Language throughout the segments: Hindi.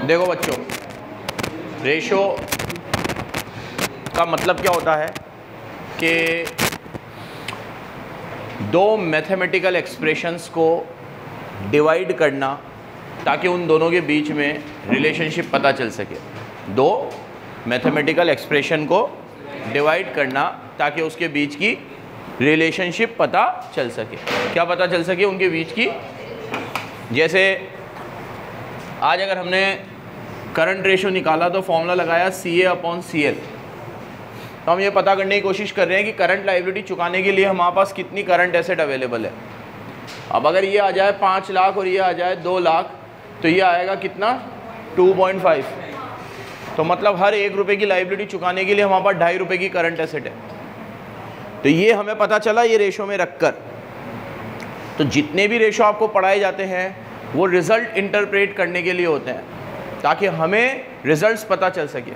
देखो बच्चों, रेशो का मतलब क्या होता है कि दो मैथमेटिकल एक्सप्रेशंस को डिवाइड करना ताकि उन दोनों के बीच में रिलेशनशिप पता चल सके। दो मैथमेटिकल एक्सप्रेशन को डिवाइड करना ताकि उसके बीच की रिलेशनशिप पता चल सके। क्या पता चल सके? उनके बीच की। जैसे आज अगर हमने करंट रेशो निकाला तो फॉर्मूला लगाया CA/CL। तो हम ये पता करने की कोशिश कर रहे हैं कि करंट लायबिलिटी चुकाने के लिए हमारे पास कितनी करंट एसेट अवेलेबल है। अब अगर ये आ जाए 5 लाख और ये आ जाए 2 लाख तो ये आएगा कितना? 2.5। तो मतलब हर 1 रुपये की लायबिलिटी चुकाने के लिए हमारे पास 2.5 रुपये की करंट एसेट है। तो ये हमें पता चला ये रेशो में रखकर। तो जितने भी रेशो आपको पढ़ाए जाते हैं वो रिज़ल्ट इंटरप्रेट करने के लिए होते हैं ताकि हमें रिजल्ट्स पता चल सके।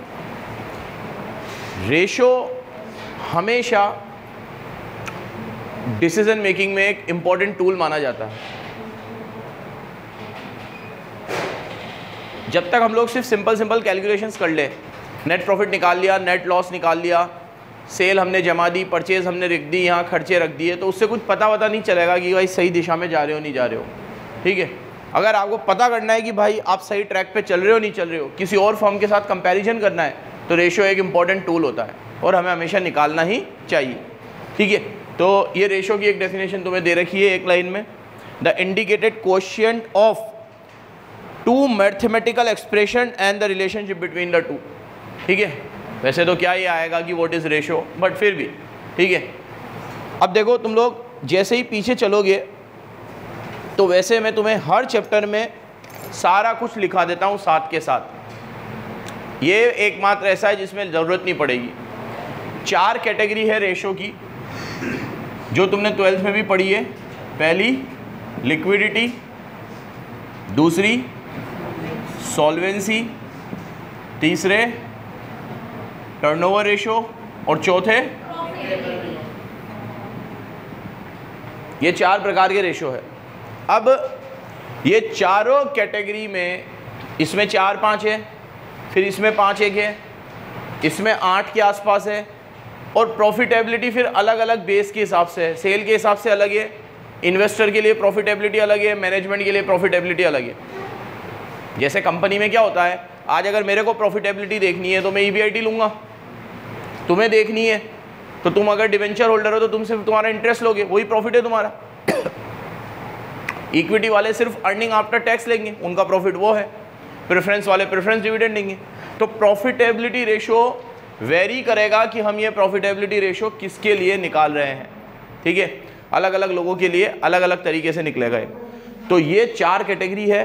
रेशो हमेशा डिसीजन मेकिंग में एक इम्पॉर्टेंट टूल माना जाता है। जब तक हम लोग सिर्फ सिंपल कैलकुलेशंस कर ले, नेट प्रॉफिट निकाल लिया, नेट लॉस निकाल लिया, सेल हमने जमा दी, परचेज हमने रख दी, यहाँ खर्चे रख दिए, तो उससे कुछ पता नहीं चलेगा कि भाई सही दिशा में जा रहे हो नहीं जा रहे हो। ठीक है, अगर आपको पता करना है कि भाई आप सही ट्रैक पे चल रहे हो नहीं चल रहे हो, किसी और फर्म के साथ कंपैरिजन करना है, तो रेशो एक इम्पॉर्टेंट टूल होता है और हमें हमेशा निकालना ही चाहिए। ठीक है, तो ये रेशो की एक डेफिनेशन तुम्हें दे रखी है एक लाइन में, the indicated quotient of two mathematical expression and the relationship between the two. ठीक है, वैसे तो क्या ये आएगा कि व्हाट इज़ रेशो, बट फिर भी ठीक है। अब देखो तुम लोग जैसे ही पीछे चलोगे तो वैसे मैं तुम्हें हर चैप्टर में सारा कुछ लिखा देता हूँ साथ के साथ। ये एकमात्र ऐसा है जिसमें ज़रूरत नहीं पड़ेगी। 4 कैटेगरी है रेशो की जो तुमने 12th में भी पढ़ी है। पहली लिक्विडिटी, दूसरी सॉल्वेंसी, तीसरे टर्नओवर रेशो और चौथे ये 4 प्रकार के रेशो है। अब ये चारों कैटेगरी में इसमें 4-5 है, फिर इसमें 5-1 है, इसमें 8 के आसपास है, और प्रॉफिटेबिलिटी फिर अलग अलग बेस के हिसाब से है। सेल के हिसाब से अलग है, इन्वेस्टर के लिए प्रॉफिटेबिलिटी अलग है, मैनेजमेंट के लिए प्रॉफिटेबिलिटी अलग है। जैसे कंपनी में क्या होता है, आज अगर मेरे को प्रॉफिटेबिलिटी देखनी है तो मैं EBIT लूँगा, तुम्हें देखनी है तो तुम अगर डिवेंचर होल्डर हो तो तुम सिर्फ तुम्हारा इंटरेस्ट लोगे, वही प्रॉफिट है तुम्हारा। इक्विटी वाले सिर्फ अर्निंग आफ्टर टैक्स लेंगे, उनका प्रॉफिट वो है। प्रेफरेंस वाले प्रेफरेंस डिविडेंड देंगे। तो प्रॉफिटेबिलिटी रेशो वेरी करेगा कि हम ये प्रॉफिटेबिलिटी रेशो किसके लिए निकाल रहे हैं। ठीक है, अलग अलग लोगों के लिए अलग अलग तरीके से निकलेगा। तो ये 4 कैटेगरी है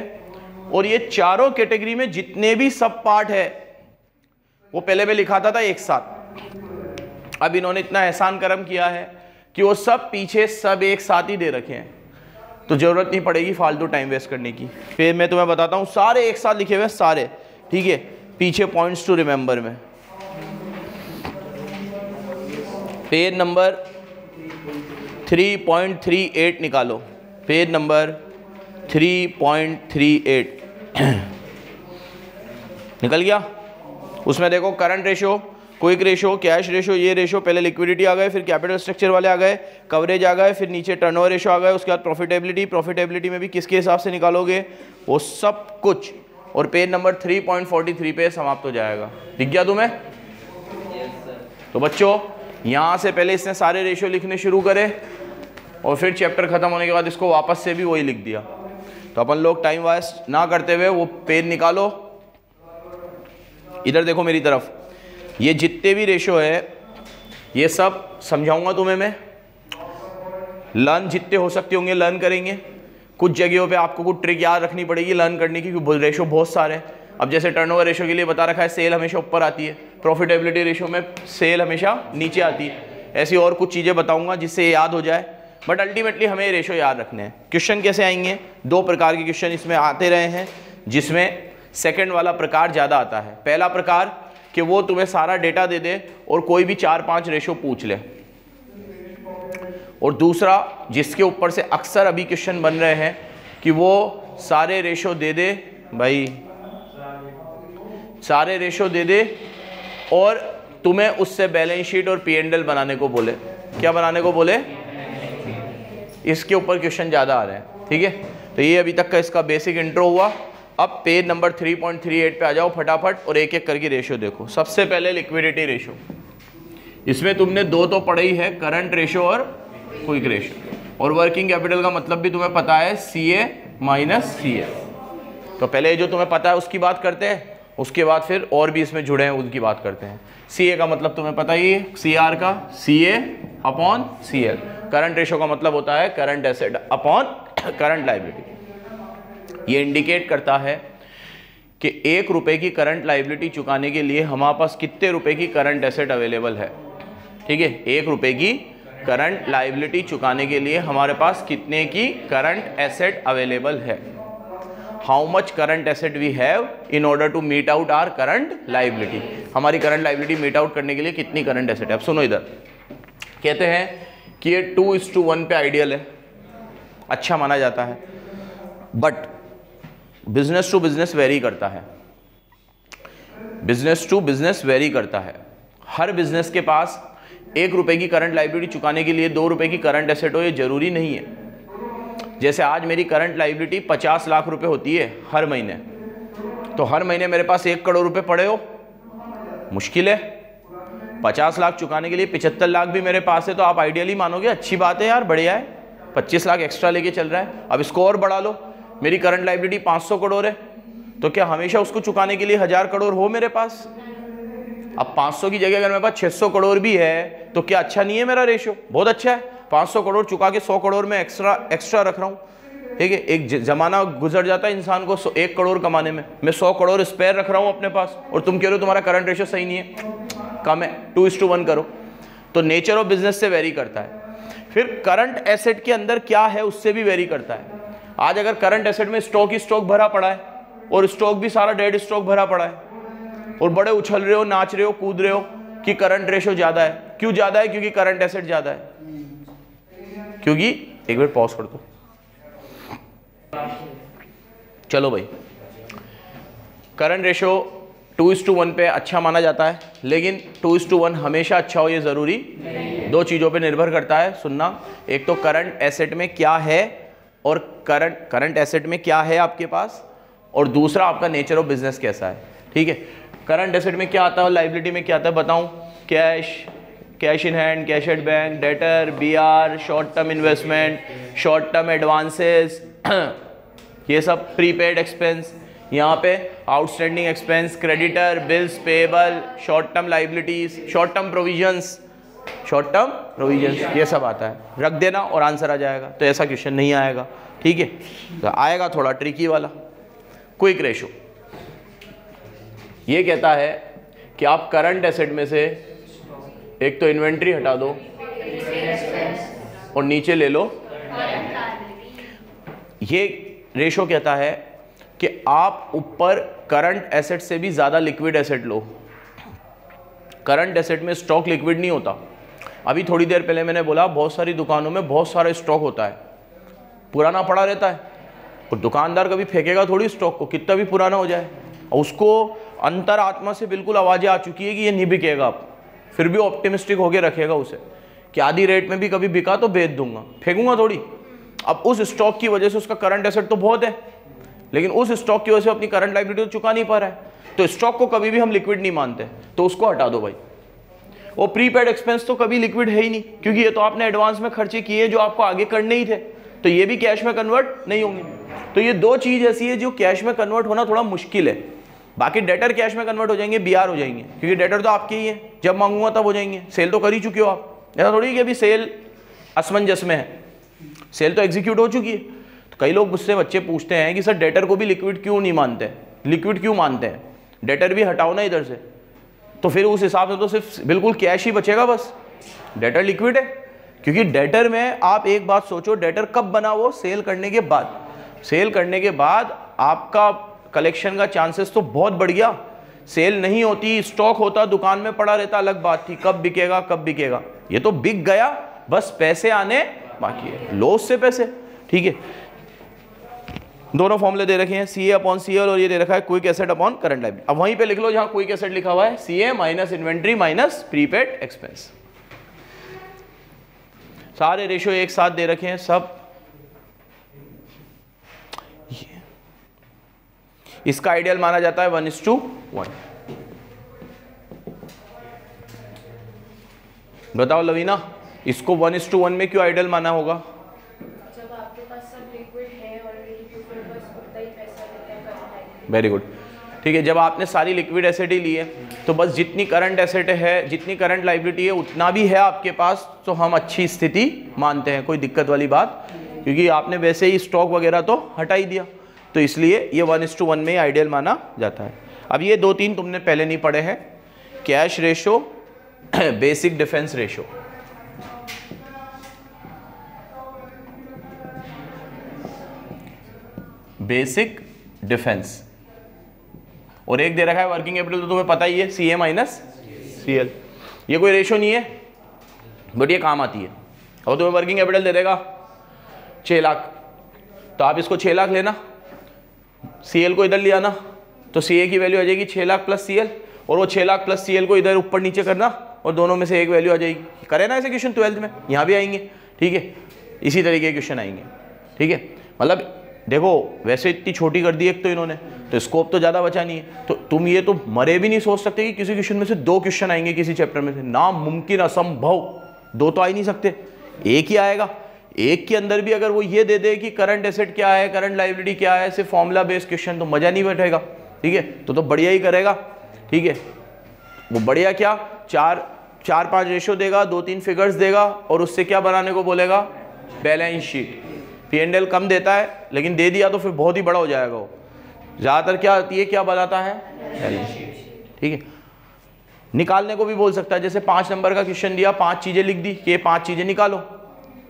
और ये चारों कैटेगरी में जितने भी सब पार्ट है वो पहले मैं लिखाता था एक साथ। अब इन्होंने इतना एहसान करम किया है कि वो सब पीछे सब एक साथ ही दे रखे हैं, तो ज़रूरत नहीं पड़ेगी फालतू टाइम वेस्ट करने की। फिर मैं तुम्हें बताता हूँ, सारे एक साथ लिखे हुए सारे। ठीक है, पीछे पॉइंट्स टू रिमेंबर में पेज नंबर 3.38 निकालो। पेज नंबर 3.38 निकल गया। उसमें देखो current ratio, quick ratio, cash ratio, ये रेशो। पहले लिक्विडिटी आ गए, फिर कैपिटल स्ट्रक्चर वाले आ गए, कवरेज आ गए, फिर नीचे टर्नओवर रेशो आ गए, उसके बाद प्रॉफिटेबिलिटी। प्रॉफिटेबिलिटी में भी किसके हिसाब से निकालोगे वो सब कुछ, और पेज नंबर 3.43 पे समाप्त हो जाएगा। दिख गया तुम्हें? तो बच्चों यहाँ से पहले इसने सारे रेशो लिखने शुरू करे और फिर चैप्टर खत्म होने के बाद इसको वापस से भी वही लिख दिया। तो अपन लोग टाइम वेस्ट ना करते हुए वो पेज निकालो। इधर देखो मेरी तरफ, ये जितने भी रेशो है ये सब समझाऊंगा तुम्हें मैं। लर्न जितने हो सकते होंगे लर्न करेंगे। कुछ जगहों पे आपको कुछ ट्रिक याद रखनी पड़ेगी लर्न करने की, क्योंकि रेशो बहुत सारे हैं। अब जैसे टर्नओवर रेशो के लिए बता रखा है सेल हमेशा ऊपर आती है, प्रॉफिटेबिलिटी रेशो में सेल हमेशा नीचे आती है। ऐसी और कुछ चीज़ें बताऊंगा जिससे ये याद हो जाए, बट अल्टीमेटली हमें ये रेशो याद रखने हैं। क्वेश्चन कैसे आएंगे? 2 प्रकार के क्वेश्चन इसमें आते रहे हैं, जिसमें सेकंड वाला प्रकार ज़्यादा आता है। पहला प्रकार कि वो तुम्हें सारा डेटा दे दे और कोई भी 4-5 रेशो पूछ ले, और दूसरा जिसके ऊपर से अक्सर अभी क्वेश्चन बन रहे हैं कि वो सारे रेशो दे दे भाई सारे रेशो दे दे और तुम्हें उससे बैलेंस शीट और P&L बनाने को बोले, क्या बनाने को बोले, इसके ऊपर क्वेश्चन ज़्यादा आ रहे हैं, ठीक है। तो ये अभी तक का इसका बेसिक इंट्रो हुआ। अब पेज नंबर 3.38 पे आ जाओ फटाफट और एक एक करके रेशो देखो। सबसे पहले लिक्विडिटी रेशो, इसमें तुमने दो तो पढ़े ही है, करंट रेशो और क्विक रेशो, और वर्किंग कैपिटल का मतलब भी तुम्हें पता है, CA माइनस CF। तो पहले जो तुम्हें पता है उसकी बात करते हैं, उसके बाद फिर और भी इसमें जुड़े हैं उनकी बात करते हैं। CA का मतलब तुम्हें पता ही है, CR का CA upon CL। Current ratio का मतलब होता है current asset upon current liability. ये इंडिकेट करता है कि 1 रुपए की करंट लायबिलिटी चुकाने के लिए हमारे पास कितने रुपए की करंट एसेट अवेलेबल है, ठीक है। 1 रुपए की करंट लायबिलिटी चुकाने के लिए हमारे पास कितने की करंट एसेट अवेलेबल है, how much current asset we have in order to meet out our current liability. हमारी करंट लायबिलिटी मीट आउट करने के लिए कितनी करंट एसेट है। अब सुनो, इधर कहते हैं कि ये 2:1 पे आइडियल है, अच्छा माना जाता है, but business to business vary करता है, बिजनेस टू बिजनेस वेरी करता है। हर बिजनेस के पास 1 रुपए की करंट लायबिलिटी चुकाने के लिए 2 रुपए की करंट एसेट हो, ये जरूरी नहीं है। जैसे आज मेरी करंट लायबिलिटी 50 लाख रुपए होती है हर महीने, तो हर महीने मेरे पास 1 करोड़ रुपए पड़े हो, मुश्किल है। 50 लाख चुकाने के लिए 75 लाख भी मेरे पास है, तो आप आइडियली मानोगे अच्छी बात है यार, बढ़िया है, 25 लाख एक्स्ट्रा लेके चल रहा है। अब इसको और बढ़ा लो, मेरी करंट लायबिलिटी 500 करोड़ है, तो क्या हमेशा उसको चुकाने के लिए 1000 करोड़ हो मेरे पास। अब 500 की जगह अगर मेरे पास 600 करोड़ भी है, तो क्या अच्छा नहीं है मेरा रेशो, बहुत अच्छा है। 500 करोड़ चुका के 100 करोड़ में एक्स्ट्रा रख रहा हूँ, ठीक है। एक जमाना गुजर जाता है इंसान को 1 करोड़ कमाने में, मैं 100 करोड़ स्पेयर रख रहा हूँ अपने पास, और तुम कह रहे हो तुम्हारा करंट रेशो सही नहीं है, कम है, 2:1 करो। तो नेचर ऑफ बिजनेस से वेरी करता है। फिर करंट एसेट के अंदर क्या है उससे भी वेरी करता है। आज अगर करंट एसेट में स्टॉक ही स्टॉक भरा पड़ा है, और स्टॉक भी सारा डेड स्टॉक भरा पड़ा है, और बड़े उछल रहे हो, नाच रहे हो, कूद रहे हो कि करंट रेशो ज्यादा है। क्यों ज्यादा है? क्योंकि करंट एसेट ज्यादा है। क्योंकि एक बार पॉज कर दो, चलो भाई, करंट रेशो 2:1 पे अच्छा माना जाता है, लेकिन 2:1 हमेशा अच्छा हो ये जरूरी, दो चीजों पे निर्भर करता है। सुनना, एक तो करंट एसेट में क्या है, और करंट एसेट में क्या है आपके पास, और दूसरा आपका नेचर ऑफ बिजनेस कैसा है, ठीक है। करंट एसेट में क्या आता है और लायबिलिटी में क्या आता है बताऊं? Cash in hand, cash at bank, debtor, BR, short term investment, short term advances, ये सब प्रीपेड एक्सपेंस, यहाँ पे outstanding expense, creditor, bills payable, short term liabilities, short term provisions, ये सब आता है। रख देना और आंसर आ जाएगा, तो ऐसा क्वेश्चन नहीं आएगा, ठीक है। तो आएगा थोड़ा ट्रिकी वाला। क्विक रेशो ये कहता है कि आप करंट एसेट में से एक तो इन्वेंट्री हटा दो और नीचे ले लो। ये रेशो कहता है कि आप ऊपर करंट एसेट से भी ज़्यादा लिक्विड एसेट लो। करंट एसेट में स्टॉक लिक्विड नहीं होता। अभी थोड़ी देर पहले मैंने बोला बहुत सारी दुकानों में बहुत सारा स्टॉक होता है, पुराना पड़ा रहता है, और दुकानदार कभी फेंकेगा थोड़ी स्टॉक को, कितना भी पुराना हो जाए, और उसको अंतर आत्मा से बिल्कुल आवाज़ें आ चुकी है कि ये नहीं बिकेगा, अब फिर भी ऑप्टिमिस्टिक होके रखेगा उसे कि आधी रेट में भी कभी बिका तो बेच दूंगा, फेंकूंगा थोड़ी। अब उस स्टॉक की वजह से उसका करंट एसेट तो बहुत है, लेकिन उस स्टॉक की वजह से अपनी करंट लायबिलिटी तो चुका नहीं पा रहा है, तो स्टॉक को कभी भी हम लिक्विड नहीं मानते, तो उसको हटा दो भाई। वो प्रीपेड एक्सपेंस तो कभी लिक्विड है ही नहीं, क्योंकि ये तो आपने एडवांस में खर्चे किए जो आपको आगे करने ही थे, तो ये भी कैश में कन्वर्ट नहीं होंगे। तो ये दो चीज ऐसी है जो कैश में कन्वर्ट होना थोड़ा मुश्किल है। बाकी डेटर कैश में कन्वर्ट हो जाएंगे, BR हो जाएंगे, क्योंकि डेटर तो आपके ही है, जब मांगूंगा तब हो जाएंगे। सेल तो कर ही चुके हो आप, ऐसा थोड़ी कि अभी सेल असमंजस में है, सेल तो एग्जीक्यूट हो चुकी है। तो कई लोग मुझसे बच्चे पूछते हैं कि सर डेटर को भी लिक्विड क्यों नहीं मानते, लिक्विड क्यों मानते हैं, डेटर भी हटाओ ना इधर से, तो फिर उस हिसाब से तो सिर्फ बिल्कुल कैश ही बचेगा बस, डेटर लिक्विड है। क्योंकि डेटर में आप एक बात सोचो, डेटर कब बना? वो सेल करने के बाद। सेल करने के बाद आपका कलेक्शन का चांसेस तो बहुत बढ़ गया। सेल नहीं होती, स्टॉक होता, दुकान में पड़ा रहता, अलग बात थी, कब बिकेगा कब बिकेगा। ये तो बिक गया, बस पैसे आने बाकी है, लॉस से पैसे, ठीक है। दोनों फॉर्मूले दे रखे हैं, CA अपॉन CL, और ये दे रखा है quick asset upon current liability. अब वहीं पे लिख लो जहां क्विक एसेट लिखा हुआ है, CA minus inventory minus prepaid expense. सारे रेशियो एक साथ दे रखे हैं सब। इसका आइडियल माना जाता है 1:1। बताओ लवीना, इसको 1:1 में क्यों आइडियल माना होगा? जब आपके पास सब लिक्विड है ऑलरेडी तो फिर बस उतना ही पैसा देते हैं करंट लायबिलिटी। वेरी गुड, ठीक है। जब आपने सारी लिक्विड एसेट ही ली है तो बस जितनी करंट एसेट है, जितनी करंट लायबिलिटी है उतना भी है आपके पास, तो हम अच्छी स्थिति मानते हैं, कोई दिक्कत वाली बात, क्योंकि आपने वैसे ही स्टॉक वगैरह तो हटा ही दिया, तो इसलिए ये 1:1 में आइडियल माना जाता है। अब ये 2-3 तुमने पहले नहीं पढ़े हैं, cash ratio, basic defence ratio. Basic defence, और एक दे रखा है वर्किंग कैपिटल, तो तुम्हें पता ही है CA माइनस CL। ये कोई रेशो नहीं है बट ये काम आती है। और तुम्हें वर्किंग कैपिटल दे देगा 6 लाख, तो आप इसको 6 लाख लेना, CL को इधर ले आना, तो CA की वैल्यू आ जाएगी 6 लाख प्लस CL, और वो 6 लाख प्लस CL को इधर ऊपर नीचे करना और दोनों में से एक वैल्यू आ जाएगी। करे ना ऐसे क्वेश्चन 12th में, यहाँ भी आएंगे, ठीक है, इसी तरीके के क्वेश्चन आएंगे, ठीक है। मतलब देखो वैसे इतनी छोटी कर दी एक तो इन्होंने, तो स्कोप तो ज़्यादा बचा नहीं है, तो तुम ये तो मरे भी नहीं सोच सकते कि किसी क्वेश्चन में से 2 क्वेश्चन आएंगे किसी चैप्टर में से, नामुमकिन, असंभव, 2 तो आ ही नहीं सकते, एक ही आएगा। एक के अंदर भी अगर वो ये दे दे कि करंट एसेट क्या है, करंट लायबिलिटी क्या है, सिर्फ फॉर्मूला बेस्ड क्वेश्चन, तो मजा नहीं बैठेगा, ठीक है। तो बढ़िया ही करेगा, ठीक है। वो बढ़िया क्या, 4-5 रेशो देगा, 2-3 फिगर्स देगा, और उससे क्या बनाने को बोलेगा, बैलेंस शीट। P&L कम देता है लेकिन दे दिया तो फिर बहुत ही बड़ा हो जाएगा वो। ज़्यादातर क्या आती है, क्या बनाता है, बैलेंस शीट, ठीक है। निकालने को भी बोल सकता है, जैसे 5 नंबर का क्वेश्चन दिया, 5 चीज़ें लिख दी कि ये 5 चीज़ें निकालो,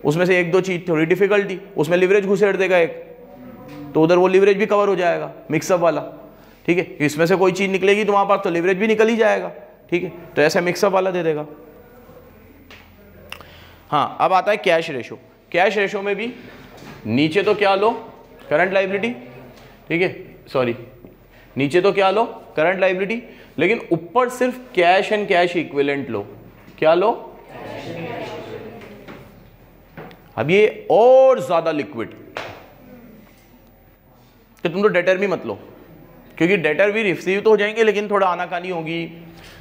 उसमें से 1-2 चीज़ थोड़ी डिफिकल्ट थी, उसमें लिवरेज घुसेड़ देगा एक, तो उधर वो लिवरेज भी कवर हो जाएगा, मिक्सअप वाला, ठीक है। इसमें से कोई चीज़ निकलेगी तो वहाँ पास तो लिवरेज भी निकल ही जाएगा, ठीक है, तो ऐसे मिक्सअप वाला दे देगा। हाँ, अब आता है कैश रेशो। कैश रेशो में भी नीचे तो क्या लो, करंट लायबिलिटी, ठीक है, सॉरी, नीचे तो क्या लो, करंट लायबिलिटी, लेकिन ऊपर सिर्फ कैश एंड कैश इक्विवेलेंट लो। क्या लो, अब ये और ज्यादा लिक्विड, तो तुम तो डेटर भी मत लो, क्योंकि डेटर भी रिसीव तो हो जाएंगे लेकिन थोड़ा आनाकानी होगी,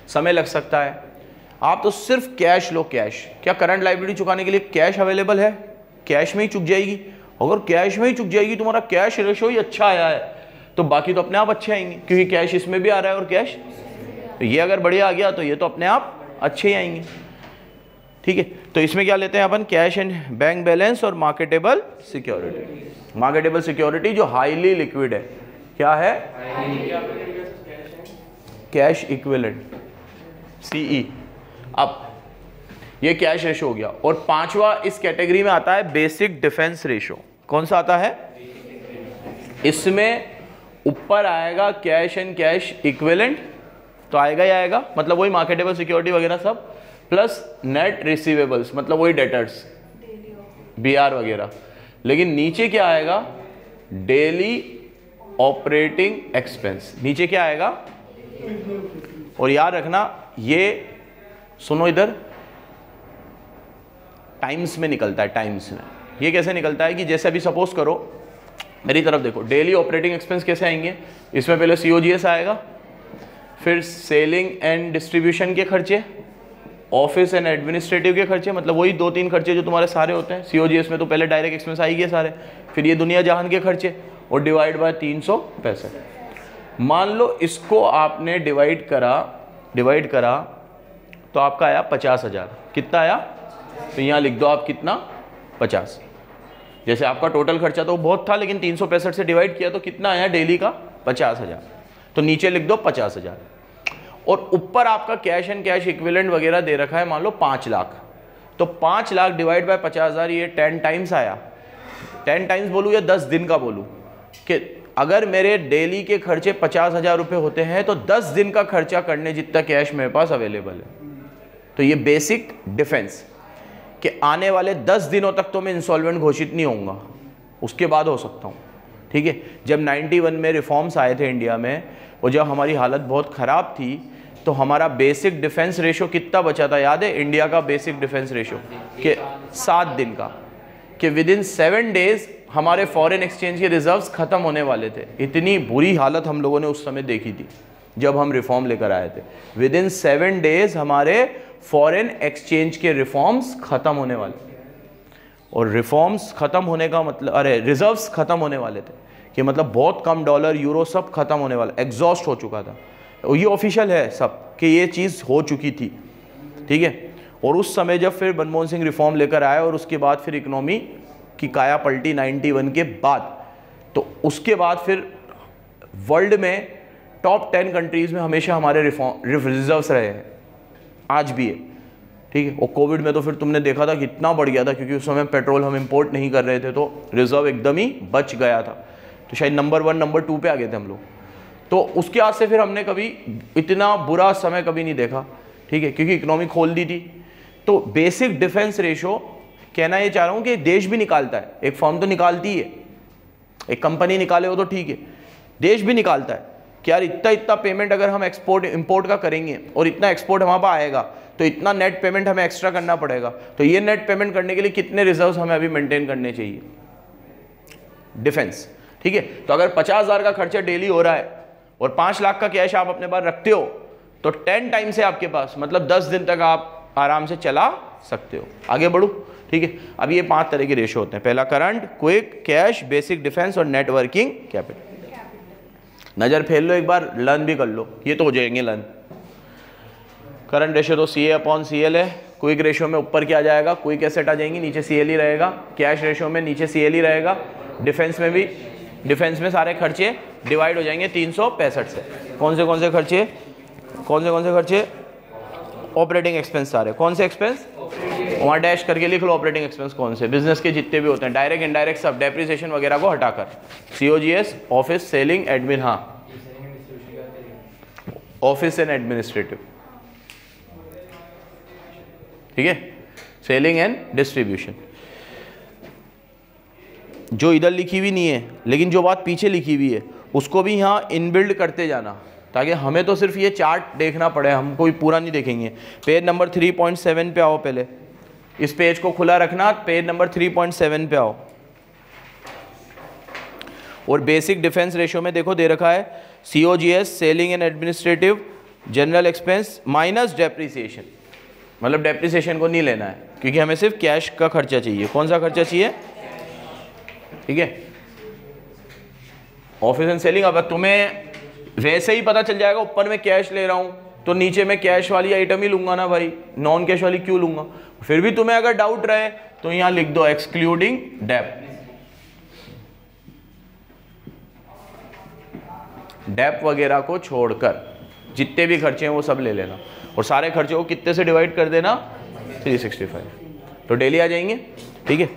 समय लग सकता है। आप तो सिर्फ कैश लो, कैश। क्या करंट लायबिलिटी चुकाने के लिए कैश अवेलेबल है, कैश में ही चुक जाएगी। अगर कैश में ही चुक जाएगी, तुम्हारा कैश रेशो ही अच्छा आया है, तो बाकी तो अपने आप अच्छे आएंगे, क्योंकि कैश इसमें भी आ रहा है और कैश, तो ये अगर बढ़िया आ गया तो ये तो अपने आप अच्छे ही आएंगे, ठीक है। तो इसमें क्या लेते हैं अपन, कैश एंड बैंक बैलेंस और मार्केटेबल सिक्योरिटी। मार्केटेबल सिक्योरिटी जो हाईली लिक्विड है, क्या है, कैश इक्विवेलेंट, CE। अब ये कैश रेशो हो गया, और 5वां इस कैटेगरी में आता है बेसिक डिफेंस रेशो। कौन सा आता है, इसमें ऊपर आएगा कैश एंड कैश इक्विवेलेंट, तो आएगा ही आएगा, मतलब वही मार्केटेबल सिक्योरिटी वगैरह सब, प्लस नेट रिसीवेबल्स, मतलब वही डेटर्स, BR वगैरह। लेकिन नीचे क्या आएगा, डेली ऑपरेटिंग एक्सपेंस, नीचे क्या आएगा। और याद रखना, ये सुनो इधर, टाइम्स में निकलता है, टाइम्स में। ये कैसे निकलता है कि जैसे अभी सपोज करो, मेरी तरफ देखो, डेली ऑपरेटिंग एक्सपेंस कैसे आएंगे, इसमें पहले COGS आएगा, फिर सेलिंग एंड डिस्ट्रीब्यूशन के खर्चे, ऑफिस एंड एडमिनिस्ट्रेटिव के खर्चे, मतलब वही 2-3 खर्चे जो तुम्हारे सारे होते हैं। COGS में तो पहले डायरेक्ट एक्सपेंस आएंगे सारे, फिर ये दुनिया जहान के खर्चे, और डिवाइड बाय 365। मान लो इसको आपने डिवाइड करा तो आपका आया 50,000। कितना आया, तो यहाँ लिख दो आप कितना, 50। जैसे आपका टोटल खर्चा तो बहुत था, लेकिन 365 से डिवाइड किया तो कितना आया डेली का, 50,000। तो नीचे लिख दो 50,000। और ऊपर आपका कैश एंड कैश इक्विवेलेंट वगैरह दे रखा है मान लो 5 लाख, तो 5 लाख डिवाइड बाय 50,000, ये 10 टाइम्स आया। 10 टाइम्स बोलूँ या 10 दिन का बोलूँ, कि अगर मेरे डेली के खर्चे 50,000 रुपये होते हैं तो 10 दिन का खर्चा करने जितना कैश मेरे पास अवेलेबल है। तो ये बेसिक डिफेंस कि आने वाले 10 दिनों तक तो मैं इंसॉल्वेंट घोषित नहीं होऊंगा, उसके बाद हो सकता हूँ, ठीक है। जब 91 में रिफॉर्म्स आए थे इंडिया में और जब हमारी हालत बहुत ख़राब थी तो हमारा बेसिक डिफेंस रेशो कितना बचा था याद है? इंडिया का बेसिक डिफेंस रेशो के 7 दिन का, कि विदिन 7 डेज हमारे फॉरेन एक्सचेंज के रिजर्व्स ख़त्म होने वाले थे। इतनी बुरी हालत हम लोगों ने उस समय देखी थी जब हम रिफॉर्म लेकर आए थे। विदिन 7 डेज हमारे फॉरेन एक्सचेंज के रिफॉर्म्स ख़त्म होने वाले, और रिफॉर्म्स ख़त्म होने का मतलब, अरे रिजर्व्स ख़त्म होने वाले थे कि मतलब बहुत कम डॉलर यूरो सब ख़त्म होने वाला, एग्जॉस्ट हो चुका था। और ये ऑफिशियल है सब कि ये चीज़ हो चुकी थी, ठीक है। और उस समय जब फिर मनमोहन सिंह रिफॉर्म लेकर आए और उसके बाद फिर इकोनॉमी की काया पलटी 91 के बाद, तो उसके बाद फिर वर्ल्ड में टॉप 10 कंट्रीज़ में हमेशा हमारे रिजर्व्स रहे हैं, आज भी है, ठीक है। और कोविड में तो फिर तुमने देखा था कितना बढ़ गया था, क्योंकि उस समय पेट्रोल हम इंपोर्ट नहीं कर रहे थे तो रिजर्व एकदम ही बच गया था, तो शायद नंबर 1 नंबर 2 पे आ गए थे हम लोग। तो उसके बाद से फिर हमने कभी इतना बुरा समय कभी नहीं देखा, ठीक है, क्योंकि इकोनॉमी खोल दी थी। तो बेसिक डिफेंस रेशो कहना ये चाह रहा हूँ कि देश भी निकालता है, एक फर्म तो निकालती है, एक कंपनी निकाले हो तो ठीक है, देश भी निकालता है कि यार इतना पेमेंट अगर हम एक्सपोर्ट इंपोर्ट का करेंगे और इतना एक्सपोर्ट हमारे पास आएगा तो इतना नेट पेमेंट हमें एक्स्ट्रा करना पड़ेगा, तो ये नेट पेमेंट करने के लिए कितने रिजर्व्स हमें अभी मेंटेन करने चाहिए, डिफेंस, ठीक है। तो अगर 50,000 का खर्चा डेली हो रहा है और 5 लाख का कैश आप अपने पास रखते हो तो 10 टाइम्स है आपके पास, मतलब 10 दिन तक आप आराम से चला सकते हो। आगे बढ़ो, ठीक है। अब ये 5 तरह के रेशो होते हैं, पहला current, quick, cash, basic defence और नेट वर्किंग कैपिटल। नज़र फेर लो एक बार, लर्न भी कर लो, ये तो हो जाएंगे लर्न। करंट रेशो तो CA/CL है, क्विक रेशो में ऊपर क्या आ जाएगा, क्विक एसेट आ जाएंगी, नीचे CL ही रहेगा। कैश रेशो में नीचे CL ही रहेगा। डिफेंस में भी, डिफेंस में सारे खर्चे डिवाइड हो जाएंगे 365 से। कौन से खर्चे, कौन से खर्चे, ऑपरेटिंग एक्सपेंस सारे, कौन से एक्सपेंस, वहाँ डैश करके लिख लो ऑपरेटिंग एक्सपेंस कौन से, बिजनेस के जितने भी होते हैं, डायरेक्ट इनडायरेक्ट सब, डेप्रिसिएशन वगैरह को हटाकर, COGS, ऑफिस, सेलिंग, एडमिन, हाँ ऑफिस एंड एडमिनिस्ट्रेटिव, ठीक है, सेलिंग एंड डिस्ट्रीब्यूशन। जो इधर लिखी हुई नहीं है लेकिन जो बात पीछे लिखी हुई है उसको भी यहाँ इनबिल्ड करते जाना, ताकि हमें तो सिर्फ ये चार्ट देखना पड़े, हम कोई पूरा नहीं देखेंगे। पेज नंबर 3.7 पे आओ, पहले इस पेज को खुला रखना, पेज नंबर 3.7 पे आओ। और बेसिक डिफेंस रेशो में देखो दे रखा है COGS, selling and administrative, general expense minus depreciation, मतलब डेप्रिसिएशन को नहीं लेना है क्योंकि हमें सिर्फ कैश का खर्चा चाहिए। कौन सा खर्चा चाहिए, ठीक है, ऑफिस एंड सेलिंग। अब तुम्हें वैसे ही पता चल जाएगा ऊपर में कैश ले रहा हूं तो नीचे में कैश वाली आइटम ही लूंगा ना भाई, नॉन कैश वाली क्यों लूंगा। फिर भी तुम्हें अगर डाउट रहे तो यहां लिख दो एक्सक्लूडिंग डेप, डेप वगैरह को छोड़कर जितने भी खर्चे हैं वो सब ले लेना, और सारे खर्चे को कितने से डिवाइड कर देना, 365, तो डेली आ जाएंगे, ठीक है।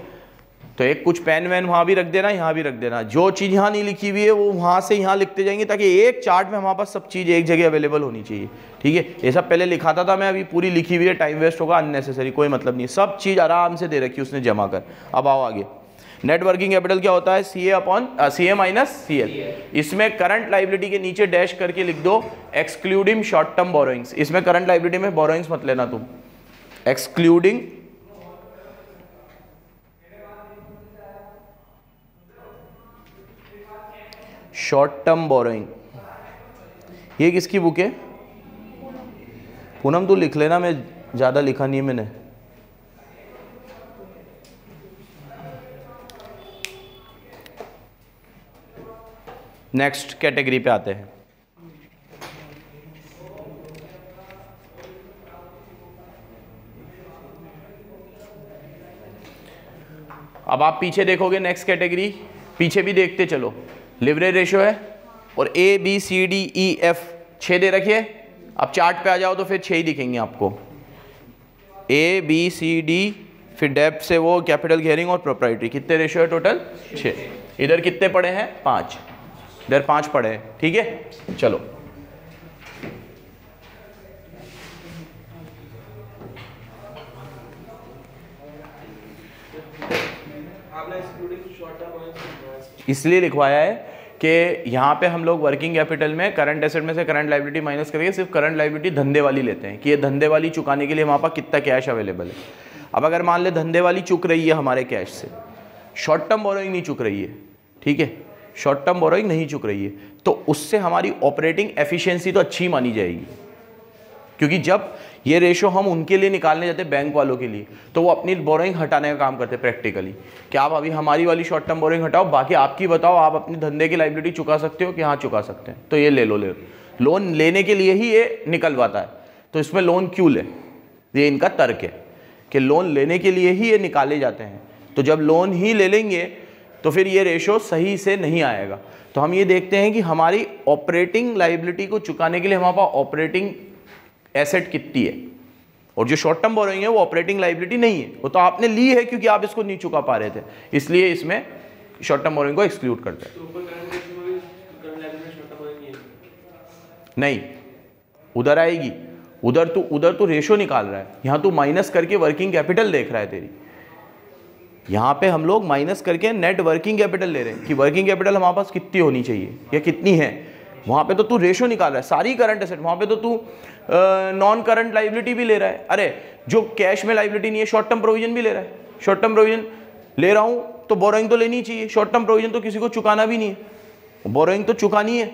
तो एक कुछ पेन वैन वहाँ भी रख देना, यहाँ भी रख देना, जो चीज़ यहाँ नहीं लिखी हुई है वो वहाँ से यहाँ लिखते जाएंगे, ताकि एक चार्ट में हमारे पास सब चीज़ एक जगह अवेलेबल होनी चाहिए, ठीक है। ये सब पहले लिखाता था मैं, अभी पूरी लिखी हुई है, टाइम वेस्ट होगा अननेसेसरी, कोई मतलब नहीं, सब चीज़ आराम से दे रखी उसने जमा कर। अब आओ आगे, नेट वर्किंग कैपिटल क्या होता है, CA माइनस CL। इसमें करंट लाइबिलिटी के नीचे डैश करके लिख दो एक्सक्लूडिंग शॉर्ट टर्म बोरोइंग्स। इसमें करंट लाइबिलिटी में बोरोइंग्स मत लेना तुम, एक्सक्लूडिंग शॉर्ट टर्म बोरोइंग। ये किसकी बुक है, पूनम तू लिख लेना, मैं ज़्यादा लिखा नहीं है मैंने। नेक्स्ट कैटेगरी पे आते हैं। अब आप पीछे देखोगे नेक्स्ट कैटेगरी, पीछे भी देखते चलो। लिवरेज रेशो है और ABCDEF 6 दे रखिए। अब चार्ट पे आ जाओ तो फिर 6 ही दिखेंगे आपको, ABCD, फिर डेप्ट से वो कैपिटल गियरिंग और प्रोप्राइटरी। कितने रेशो है टोटल, 6। इधर कितने पड़े हैं, 5, इधर 5 पड़े हैं, ठीक है। चलो इसलिए लिखवाया है कि यहाँ पे हम लोग वर्किंग कैपिटल में करंट एसेट में से करंट लायबिलिटी माइनस करके सिर्फ करंट लायबिलिटी धंधे वाली लेते हैं कि ये धंधे वाली चुकाने के लिए हमारे पास कितना कैश अवेलेबल है। अब अगर मान ले धंधे वाली चुक रही है हमारे कैश से, शॉर्ट टर्म बोरोइंग नहीं चुक रही है, ठीक है, शॉर्ट टर्म बोरोइंग नहीं चुक रही है, तो उससे हमारी ऑपरेटिंग एफिशिएंसी तो अच्छी मानी जाएगी, क्योंकि जब ये रेशो हम उनके लिए निकालने जाते हैं बैंक वालों के लिए, तो वो अपनी बोरोइंग हटाने का काम करते हैं प्रैक्टिकली कि आप अभी हमारी वाली शॉर्ट टर्म बोरोइंग हटाओ, बाकी आपकी बताओ आप अपनी धंधे की लायबिलिटी चुका सकते हो कि हाँ चुका सकते हैं, तो ये ले लो। लोन लेने के लिए ही ये निकलवाता है, तो इसमें लोन क्यों ले, ये इनका तर्क है कि लोन लेने के लिए ही ये निकाले जाते हैं। तो जब लोन ही ले लेंगे तो फिर ये रेशो सही से नहीं आएगा। तो हम ये देखते हैं कि हमारी ऑपरेटिंग लायबिलिटी को चुकाने के लिए हमारे पास ऑपरेटिंग एसेट कितनी है, और जो शॉर्ट टर्म बोरोइंग है वो ऑपरेटिंग लायबिलिटी नहीं है, वो तो आपने ली है क्योंकि आप इसको नहीं चुका पा रहे थे, इसलिए इसमें शॉर्ट टर्म बोरोइंग को एक्सक्लूड करते हैं। नहीं, उधर आएगी, उधर तू रेशो निकाल रहा है, यहाँ तू माइनस करके वर्किंग कैपिटल देख रहा है तेरी। यहाँ पे हम लोग माइनस करके नेट वर्किंग कैपिटल ले रहे हैं कि वर्किंग कैपिटल हमारे पास कितनी होनी चाहिए या कितनी है। वहाँ पे तो तू रेशो निकाल रहा है सारी करंट एसेट, वहाँ पे तो तू नॉन करंट लाइबिलिटी भी ले रहा है। अरे जो कैश में लाइबिलिटी नहीं है, शॉर्ट टर्म प्रोविजन भी ले रहा है। शॉर्ट टर्म प्रोविजन ले रहा हूँ तो बोरोइंग तो लेनी चाहिए, शॉर्ट टर्म प्रोविजन तो किसी को चुकाना भी नहीं है, बोरोइंग तो चुकानी है,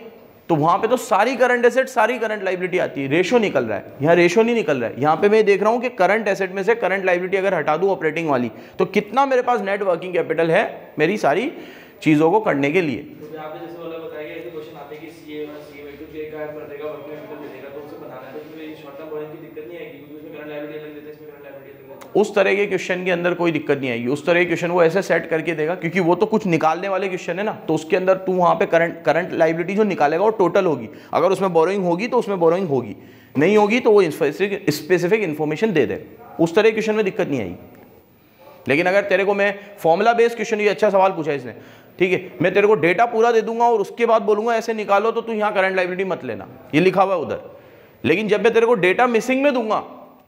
तो वहाँ पे तो सारी करंट एसेट सारी करंट लाइबिलिटी आती है, रेशो निकल रहा है। यहाँ रेशो नहीं निकल रहा है, यहाँ पे मैं देख रहा हूँ कि करंट एसेट में से करंट लाइबिलिटी अगर हटा दूँ ऑपरेटिंग वाली, तो कितना मेरे पास नेट वर्किंग कैपिटल है मेरी सारी चीज़ों को करने के लिए। उस तरह के क्वेश्चन के अंदर कोई दिक्कत नहीं आएगी, उस तरह के क्वेश्चन वो ऐसे सेट करके देगा क्योंकि वो तो कुछ निकालने वाले क्वेश्चन है ना, तो उसके अंदर तू वहाँ पे करंट लाइबिलिटी जो निकालेगा वो टोटल होगी। अगर उसमें बोरोइंग होगी तो उसमें बोरोइंग होगी, नहीं होगी तो वो स्पेसिफिक इन्फॉर्मेशन दे दे। उस तरह के क्वेश्चन में दिक्कत नहीं आएगी। लेकिन अगर तेरे को मैं फॉर्मूला बेस्ड क्वेश्चन, ये अच्छा सवाल पूछा इसने, ठीक है, मैं तेरे को डेटा पूरा दे दूंगा और उसके बाद बोलूंगा ऐसे निकालो, तो तू यहाँ करंट लाइबिलिटी मत लेना, ये लिखा हुआ है उधर। लेकिन जब मैं तेरे को डेटा मिसिंग में दूंगा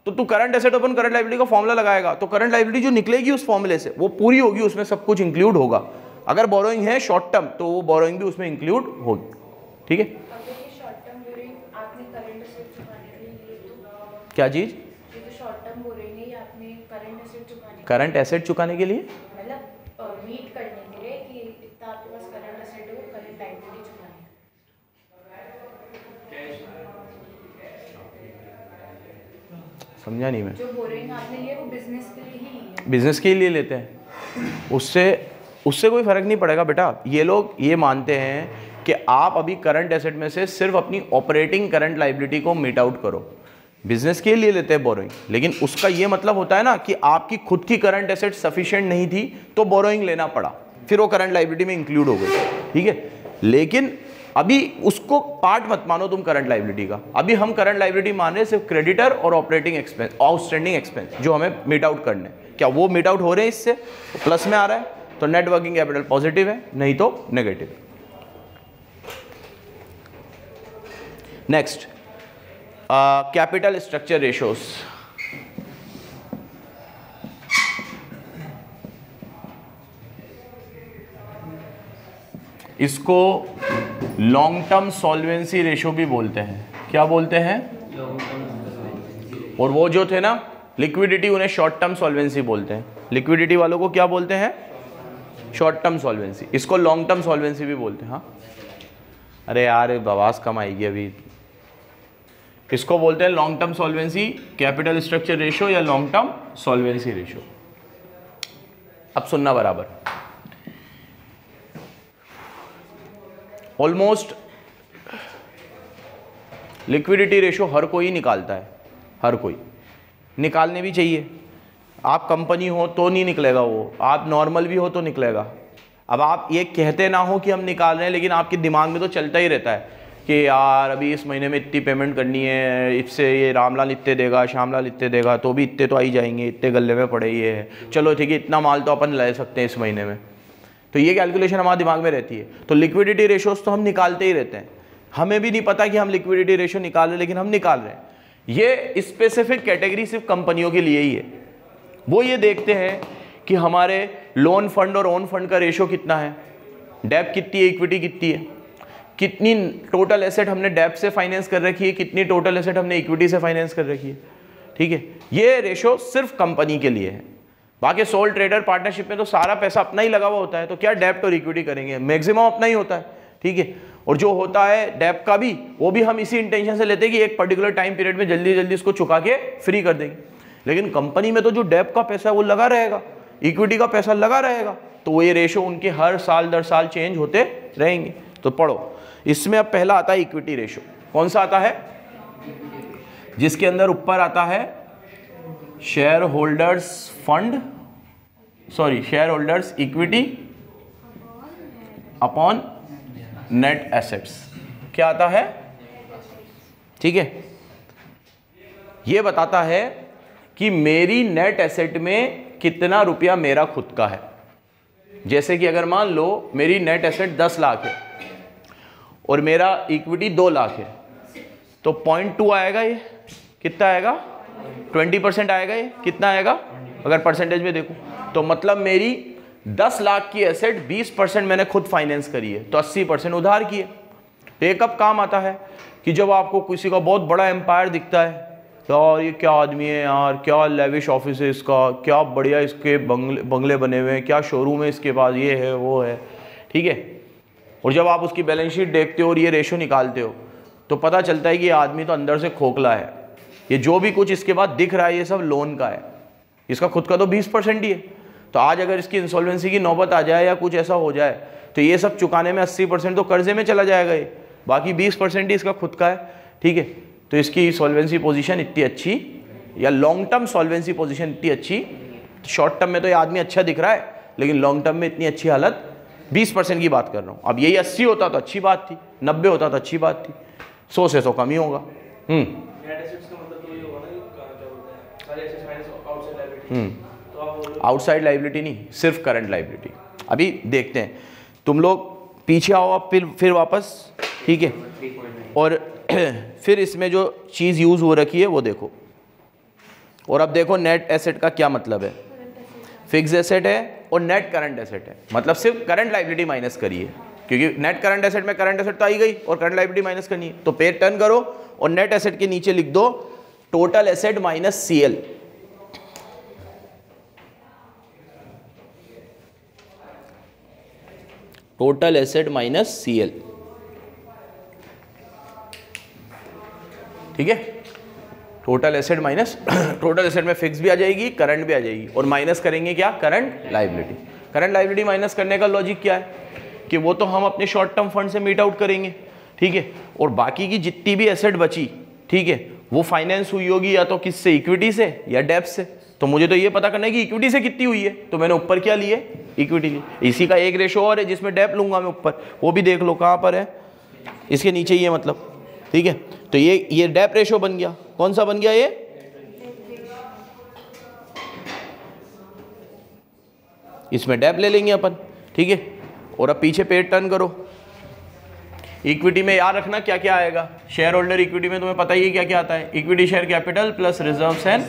तो तू current asset open current liability का फॉर्मूला लगाएगा, तो करंट लायबिलिटी जो निकलेगी उस फॉर्मूले से वो पूरी होगी, उसमें सब कुछ इंक्लूड होगा। अगर बोरोइंग है शॉर्ट टर्म तो वो बोरोइंग भी उसमें इंक्लूड होगी, ठीक है। क्या चीज? करंट एसेट चुकाने के लिए, समझा नहीं मैं। जो बोरोइंग आपने लिया वो बिजनेस के लिए ही है, बिजनेस के लिए लेते हैं, उससे कोई फर्क नहीं पड़ेगा बेटा। ये लोग ये मानते हैं कि आप अभी करंट एसेट में से सिर्फ अपनी ऑपरेटिंग करंट लायबिलिटी को मीट आउट करो। बिजनेस के लिए लेते हैं बोरोइंग, लेकिन उसका ये मतलब होता है ना कि आपकी खुद की करंट एसेट सफिशिएंट नहीं थी तो बोरोइंग लेना पड़ा, फिर वो करंट लायबिलिटी में इंक्लूड हो गई, ठीक है। लेकिन अभी उसको पार्ट मत मानो तुम करंट लायबिलिटी का। अभी हम करंट लायबिलिटी मान रहे हैं सिर्फ क्रेडिटर और ऑपरेटिंग एक्सपेंस, आउटस्टैंडिंग एक्सपेंस जो हमें मीट आउट करने, क्या वो मीट आउट हो रहे हैं इससे, प्लस में आ रहा है तो नेट वर्किंग कैपिटल पॉजिटिव है, नहीं तो negative. Next, capital structure ratios. इसको लॉन्ग टर्म सॉल्वेंसी रेशो भी बोलते हैं। क्या बोलते हैं? और वो जो थे ना लिक्विडिटी, उन्हें शॉर्ट टर्म सॉल्वेंसी बोलते हैं। लिक्विडिटी वालों को क्या बोलते हैं? Short term solvency. इसको लॉन्ग टर्म सॉल्वेंसी भी बोलते हैं। हाँ, अरे यार बवास कम आएगी अभी। इसको बोलते हैं long term solvency, capital structure ratio या लॉन्ग टर्म सॉल्वेंसी रेशो। अब सुनना बराबर, ऑलमोस्ट लिक्विडिटी रेशो हर कोई निकालता है, हर कोई निकालने भी चाहिए। आप कंपनी हो तो नहीं निकलेगा वो, आप नॉर्मल भी हो तो निकलेगा। अब आप ये कहते ना हो कि हम निकाल रहे हैं, लेकिन आपके दिमाग में तो चलता ही रहता है कि यार अभी इस महीने में इतनी पेमेंट करनी है, इससे ये रामलाल इतने देगा, श्यामलाल इतने देगा, तो भी इतने तो आ ही जाएंगे, इतने गले में पड़े ये है, चलो ठीक है इतना माल तो अपन ले सकते हैं इस महीने में। तो ये कैलकुलेशन हमारे दिमाग में रहती है। तो लिक्विडिटी रेशोस तो हम निकालते ही रहते हैं, हमें भी नहीं पता कि हम लिक्विडिटी रेशो निकाल रहे हैं, लेकिन हम निकाल रहे हैं। ये स्पेसिफिक कैटेगरी सिर्फ कंपनियों के लिए ही है। वो ये देखते हैं कि हमारे लोन फंड और ओन फंड का रेशो कितना है, डेप कितनी है, इक्विटी कितनी है, कितनी टोटल एसेट हमने डेप से फाइनेंस कर रखी है, कितनी टोटल एसेट हमने इक्विटी से फाइनेंस कर रखी है। ठीक है, ये रेशो सिर्फ कंपनी के लिए है। बाकी सोल ट्रेडर पार्टनरशिप में तो सारा पैसा अपना ही लगा हुआ होता है, तो क्या डेप्ट और इक्विटी करेंगे, मैक्सिमम अपना ही होता है। ठीक है, और जो होता है डेप का भी, वो भी हम इसी इंटेंशन से लेते हैं कि एक पर्टिकुलर टाइम पीरियड में जल्दी जल्दी इसको चुका के फ्री कर देंगे। लेकिन कंपनी में तो जो डेप का पैसा है वो लगा रहेगा, इक्विटी का पैसा लगा रहेगा, तो ये रेशो उनके हर साल दर साल चेंज होते रहेंगे। तो पढ़ो, इसमें अब पहला आता है इक्विटी रेशो। कौन सा आता है, जिसके अंदर ऊपर आता है share holders fund, sorry share holders equity upon net assets. क्या आता है, ठीक है, ये बताता है कि मेरी नेट एसेट में कितना रुपया मेरा खुद का है। जैसे कि अगर मान लो मेरी नेट एसेट 10 लाख है और मेरा इक्विटी 2 लाख है, तो 0.2 आएगा, ये कितना आएगा, 20% आएगा। ये कितना आएगा अगर परसेंटेज में देखो, तो मतलब मेरी 10 लाख की एसेट 20% मैंने खुद फाइनेंस करी है, तो 80% उधार किए। तो ये कब काम आता है कि जब आपको किसी का बहुत बड़ा एम्पायर दिखता है, यार ये क्या आदमी है यार, क्या लेविश ऑफिस है इसका, क्या बढ़िया इसके बंगले बने हुए हैं, क्या शोरूम है इसके पास, ये है वो है। ठीक है, और जब आप उसकी बैलेंस शीट देखते हो और ये रेशो निकालते हो, तो पता चलता है कि ये आदमी तो अंदर से खोखला है। ये जो भी कुछ इसके बाद दिख रहा है ये सब लोन का है, इसका खुद का तो 20% ही है। तो आज अगर इसकी इंसॉल्वेंसी की नौबत आ जाए या कुछ ऐसा हो जाए, तो ये सब चुकाने में 80% तो कर्जे में चला जाएगा, ये बाकी 20% ही इसका खुद का है। ठीक है, तो इसकी सॉल्वेंसी पोजीशन इतनी अच्छी, या लॉन्ग टर्म सॉल्वेंसी पोजीशन इतनी अच्छी, शॉर्ट टर्म में तो ये आदमी अच्छा दिख रहा है, लेकिन लॉन्ग टर्म में इतनी अच्छी हालत, 20% की बात कर रहा हूँ। अब यही 80 होता तो अच्छी बात थी, 90 होता तो अच्छी बात थी, 100 से 100 कम ही होगा। आउटसाइड लाइबिलिटी नहीं, सिर्फ करंट लाइबिलिटी। अभी देखते हैं, तुम लोग पीछे आओ आप, फिर वापस। ठीक है, और फिर इसमें जो चीज़ यूज़ हो रखी है वो देखो, और अब देखो नेट एसेट का क्या मतलब है। फिक्स एसेट है और नेट करंट एसेट है, मतलब सिर्फ करंट लाइबिलिटी माइनस करिए, क्योंकि नेट करंट एसेट में करंट एसेट तो आई गई और करंट लाइबिलिटी माइनस करनी है। तो पेज टर्न करो और नेट एसेट के नीचे लिख दो total asset minus CL। Total asset minus CL। ठीक है, total asset minus, total asset में फिक्स भी आ जाएगी, करंट भी आ जाएगी, और माइनस करेंगे क्या, current liability. Current liability minus करने का लॉजिक क्या है कि वो तो हम अपने शॉर्ट टर्म फंड से मीट आउट करेंगे। ठीक है, और बाकी की जितनी भी एसेट बची, ठीक है, वो फाइनेंस हुई होगी या तो किससे, इक्विटी से या डेब्ट से। तो मुझे तो ये पता करना है कि इक्विटी से कितनी हुई है, तो मैंने ऊपर क्या लिए, इक्विटी ली। इसी का एक रेशो और है जिसमें डेब्ट लूंगा मैं ऊपर, वो भी देख लो कहाँ पर है, इसके नीचे ही है मतलब। ठीक है, तो ये डेब्ट रेशो बन गया। कौन सा बन गया, ये इसमें डेब्ट ले लेंगे अपन। ठीक है, और अब पीछे पेज टर्न करो। इक्विटी में याद रखना क्या क्या आएगा, शेयर होल्डर इक्विटी में तुम्हें पता ही है क्या क्या आता है, equity share capital plus reserves and.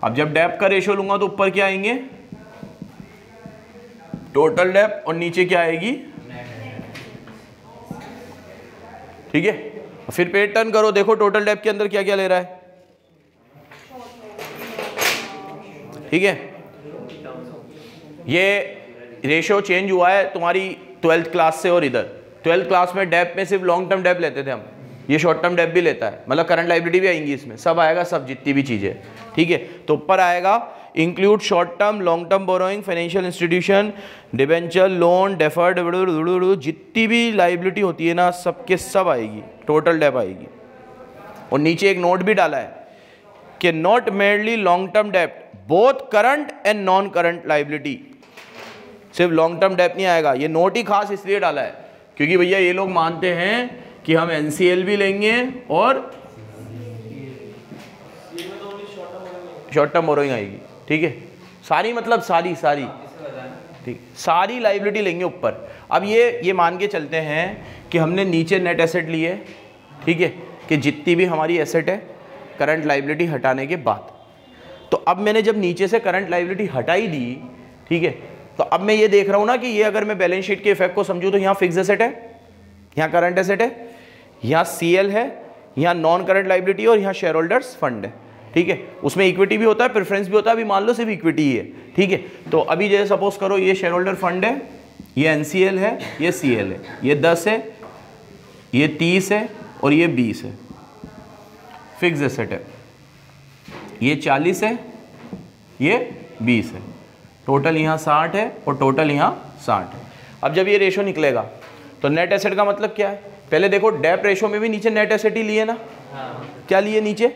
अब जब डेब्ट का रेशो लूंगा तो ऊपर क्या आएंगे, टोटल डेब्ट, और नीचे क्या आएगी। ठीक है, फिर पेज टर्न करो, देखो टोटल डेब्ट के अंदर क्या क्या ले रहा है। ठीक है, ये रेशो चेंज हुआ है तुम्हारी 12th क्लास से, और इधर 12th क्लास में डेब्ट में सिर्फ लॉन्ग टर्म डेब्ट लेते थे हम, ये शॉर्ट टर्म डेब्ट भी लेता है, मतलब करंट लाइबिलिटी भी आएंगी इसमें, सब आएगा, सब जितनी भी चीजें। ठीक है, तो ऊपर आएगा include short term, long term borrowing, financial institution, debenture, loan, deferred, जितनी भी लाइबिलिटी होती है ना, सबके सब आएगी, टोटल डेब्ट आएगी। और नीचे एक नोट भी डाला है कि नॉट मेरली लॉन्ग टर्म डेब्ट, both current and non current liability, सिर्फ लॉन्ग टर्म डेब्ट नहीं आएगा। ये नोट ही खास इसलिए डाला है क्योंकि भैया ये लोग मानते हैं कि हम NCL भी लेंगे और शॉर्ट टर्म बोरोइंग आएगी। ठीक है, सारी मतलब सारी ठीक, सारी लाइबिलिटी लेंगे ऊपर। अब ये मान के चलते हैं कि हमने नीचे नेट एसेट लिए, ठीक है, कि जितनी भी हमारी एसेट है करंट लाइबिलिटी हटाने के बाद, तो अब मैंने जब नीचे से करंट लाइबिलिटी हटाई दी, ठीक है, तो अब मैं ये देख रहा हूँ ना कि ये अगर मैं बैलेंस शीट के इफेक्ट को समझूँ तो यहाँ फिक्स एसेट है, यहाँ करंट एसेट है, यहाँ सीएल है, यहाँ नॉन करंट लाइबिलिटी और यहाँ शेयर होल्डर्स फंड है, ठीक है। उसमें इक्विटी भी होता है, प्रेफरेंस भी होता है, अभी मान लो सिर्फ इक्विटी ही है, ठीक है। तो अभी जैसे सपोज करो ये शेयर होल्डर फंड है, ये एनसीएल है, ये सीएल है, ये 10 है, ये 30 है और ये 20 है, फिक्स एसेट है, ये 40 है, ये 20 है, टोटल यहाँ 60 है और टोटल यहाँ 60 है। अब जब ये रेशो निकलेगा तो नेट एसेट का मतलब क्या है, पहले देखो डेप रेशो में भी नीचे नेट एसेट ही लिए ना, क्या लिए नीचे,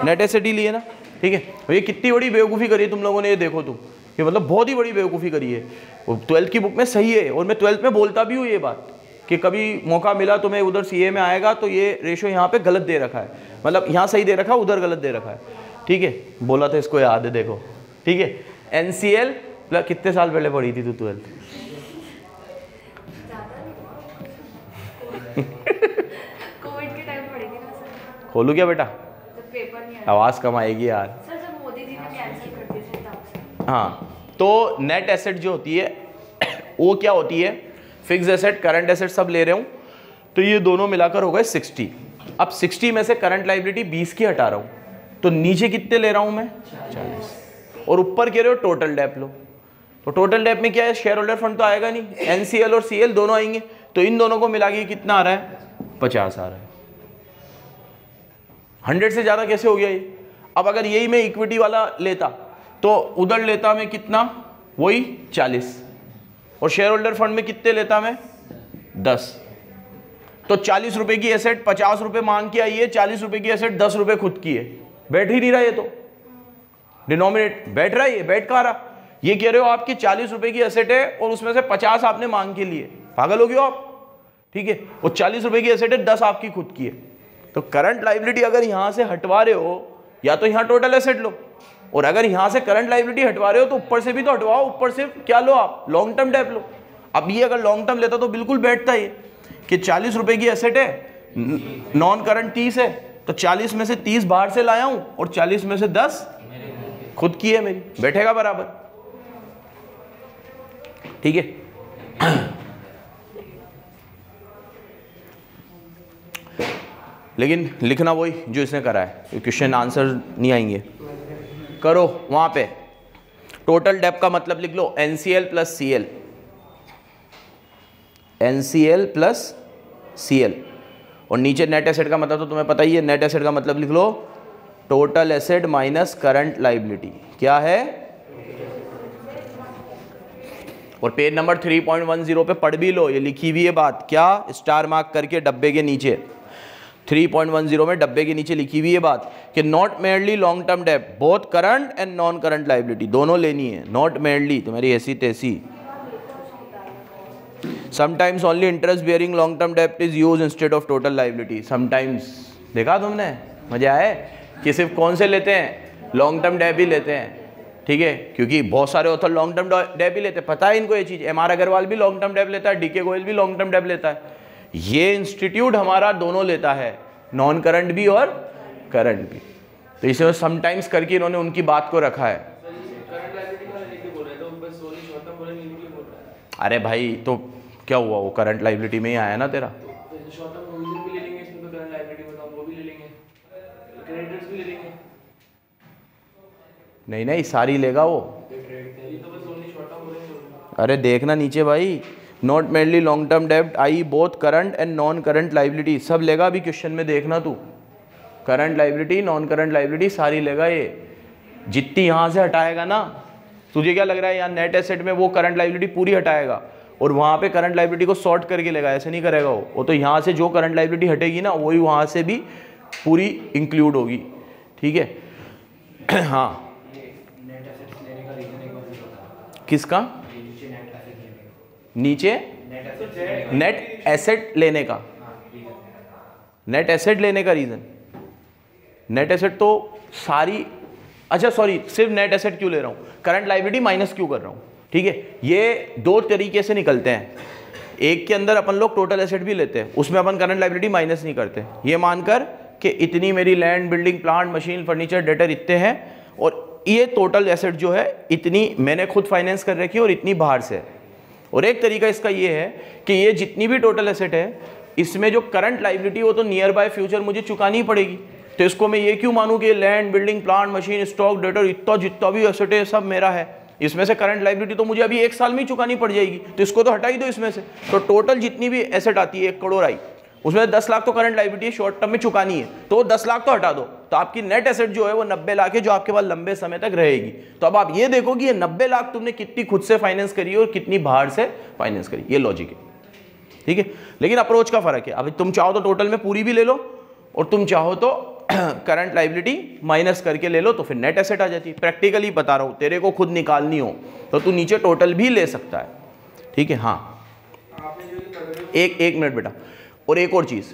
नेट एसेट ही लिए ना, ठीक है। और ये कितनी बड़ी बेवकूफ़ी करी है तुम लोगों ने, ये देखो तुम, ये मतलब बहुत ही बड़ी बेवकूफ़ी करी है। 12th की बुक में सही है और मैं 12th में बोलता भी हूँ ये बात कि कभी मौका मिला तुम्हें उधर सीए में आएगा तो ये रेशो यहाँ पे गलत दे रखा है, मतलब यहाँ सही दे रखा है, उधर गलत दे रखा है, ठीक है। बोला था इसको याद है, देखो, ठीक है। एनसीएल कितने साल पहले पढ़ी थी तू 12th? कोविड के टाइम पढ़ी थी ना सर। खोलू क्या बेटा, जब पेपर नहीं आया। आवाज़ कम आएगी यार। सर जब मोदी जी ने कैंसिल कर दिए थे तब से। हाँ, तो नेट एसेट जो होती है वो क्या होती है, फिक्स एसेट करंट एसेट सब ले रहे हूँ, तो ये दोनों मिलाकर हो गए 60। अब 60 में से करंट लाइबिलिटी 20 की हटा रहा हूँ, तो नीचे कितने ले रहा हूँ मैं, 40, और ऊपर कह रहे हो टोटल डेप लो। तो टोटल डेप में क्या है, शेयर होल्डर फंड तो आएगा नहीं, एनसीएल और सीएल दोनों आएंगे, तो इन दोनों को मिला के कितना आ रहा है, 50 आ रहा है। 100 से ज़्यादा कैसे हो गया ये। अब अगर यही मैं इक्विटी वाला लेता तो उधर लेता मैं कितना, वही 40, और शेयर होल्डर फंड में कितने लेता मैं, 10। तो 40 रुपए की एसेट 50 रुपए मांग के आई है, 40 रुपए की एसेट 10 रुपए खुद की है, बैठ ही नहीं रहा ये, तो डिनोमिनेट बैठ रहा है, ये बैठ कहाँ रहा। ये कह रहे हो आपकी 40 रुपए की एसेट है और उसमें से 50 आपने मांग के लिए, पागल हो गए हो आप, ठीक है। वो 40 रुपए की एसेट है, 10 आपकी खुद की है। तो करंट लाइबिलिटी अगर यहां से हटवा रहे हो, या तो यहां टोटल एसेट लो, और अगर यहां से करंट लाइबिलिटी हटवा रहे हो तो ऊपर से भी तो हटवाओ, ऊपर से क्या लो आप, लॉन्ग टर्म डेप लो। अब ये अगर लॉन्ग टर्म लेता तो बिल्कुल बैठता है कि 40 रुपए की एसेट है, नॉन करंट 30 है, तो 40 में से 30 बाहर से लाया हूं और 40 में से 10 खुद की है मेरी, बैठेगा बराबर, ठीक है। लेकिन लिखना वही जो इसने करा है, क्वेश्चन आंसर नहीं आएंगे, करो वहां पे। टोटल डेप का मतलब लिख लो NCL plus CL, NCL plus CL, और नीचे नेट एसेट का मतलब तो तुम्हें पता ही है, नेट एसेट का मतलब लिख लो total asset minus current liability, क्या है। और पेज नंबर 3.10 पे पढ़ भी लो, ये लिखी हुई है बात, क्या, स्टार मार्क करके डब्बे के नीचे 3.10 में डब्बे के नीचे लिखी हुई है बात कि not merely long term debt, both current and non current liability, दोनों लेनी है, नॉट मेयरली तुम्हारी ऐसी तैसी। Sometimes only interest bearing long term debt is use instead of total liability, sometimes, देखा तुमने, मजा आए कि सिर्फ कौन से लेते हैं, लॉन्ग टर्म डेप ही लेते हैं, ठीक है, क्योंकि बहुत सारे ऑथर लॉन्ग टर्म डेप ही लेते हैं, पता है इनको ये चीज़। एमआर अग्रवाल भी लॉन्ग टर्म डेप लेता है, डीके गोयल भी लॉन्ग टर्म डेप लेता है, ये इंस्टीट्यूट हमारा दोनों लेता है, नॉन करंट भी और करंट भी। तो इसे समटाइम्स करके इन्होंने उनकी बात को रखा है। अरे भाई तो क्या हुआ, वो करंट लाइबिलिटी में ही आया ना तेरा, नहीं नहीं सारी लेगा वो। अरे देखना नीचे भाई, नॉट मेनली लॉन्ग टर्म डेब्ट I both current and non current liability, सब लेगा अभी क्वेश्चन में, देखना तू, current liability non current liability सारी लेगा ये। जितनी यहाँ से हटाएगा ना, तुझे क्या लग रहा है यहाँ नेट एसेट में वो करंट लाइबिलिटी पूरी हटाएगा और वहाँ पे करंट लाइबिलिटी को सॉर्ट करके लेगा, ऐसे नहीं करेगा वो तो यहाँ से जो करंट लाइबिलिटी हटेगी ना वही वहाँ से भी पूरी इंक्लूड होगी, ठीक है। हाँ किसका, नीचे नेट एसेट लेने का, नेट एसेट लेने का रीजन, नेट एसेट तो सारी, अच्छा सॉरी सिर्फ नेट एसेट क्यों ले रहा हूं, करंट लाइबिलिटी माइनस क्यों कर रहा हूं, ठीक है। ये दो तरीके से निकलते हैं, एक के अंदर अपन लोग टोटल एसेट भी लेते हैं, उसमें अपन करंट लाइबिलिटी माइनस नहीं करते, ये मानकर कि इतनी मेरी land building plant machine furniture debtor इतने हैं और ये टोटल एसेट जो है इतनी मैंने खुद फाइनेंस कर रखी है और इतनी बाहर से है। और एक तरीका इसका ये है कि ये जितनी भी टोटल एसेट है इसमें जो करंट लाइबिलिटी वो तो नियर बाय फ्यूचर मुझे चुकानी पड़ेगी। तो इसको मैं ये क्यों मानूं कि land, building, plant, machine, stock, debtor, इतना जितना भी एसेट है सब मेरा है, इसमें से करंट लाइबिलिटी तो मुझे अभी 1 साल में ही चुकानी पड़ जाएगी, तो इसको तो हटा ही दो इसमें से। तो टोटल जितनी भी एसेट आती है 1 करोड़ आई, उसमें 10 लाख तो करंट लाइबिलिटी शॉर्ट टर्म में चुकानी है, तो 10 लाख तो हटा दो, तो आपकी नेट एसेट जो है वो 90 लाख है, जो आपके पास लंबे समय तक रहेगी। तो अब आप ये देखो कि ये 90 लाख तुमने कितनी खुद से फाइनेंस करी है और कितनी बाहर से फाइनेंस करी, ये लॉजिक है, ठीक है। लेकिन अप्रोच का फर्क है, अब तुम चाहो तो टोटल में पूरी भी ले लो और तुम चाहो तो करंट लाइबिलिटी माइनस करके ले लो, तो फिर नेट एसेट आ जाती है। प्रैक्टिकली बता रहा हूँ, तेरे को खुद निकालनी हो तो तू नीचे टोटल भी ले सकता है, ठीक है। हाँ एक मिनट बेटा, और एक और चीज़,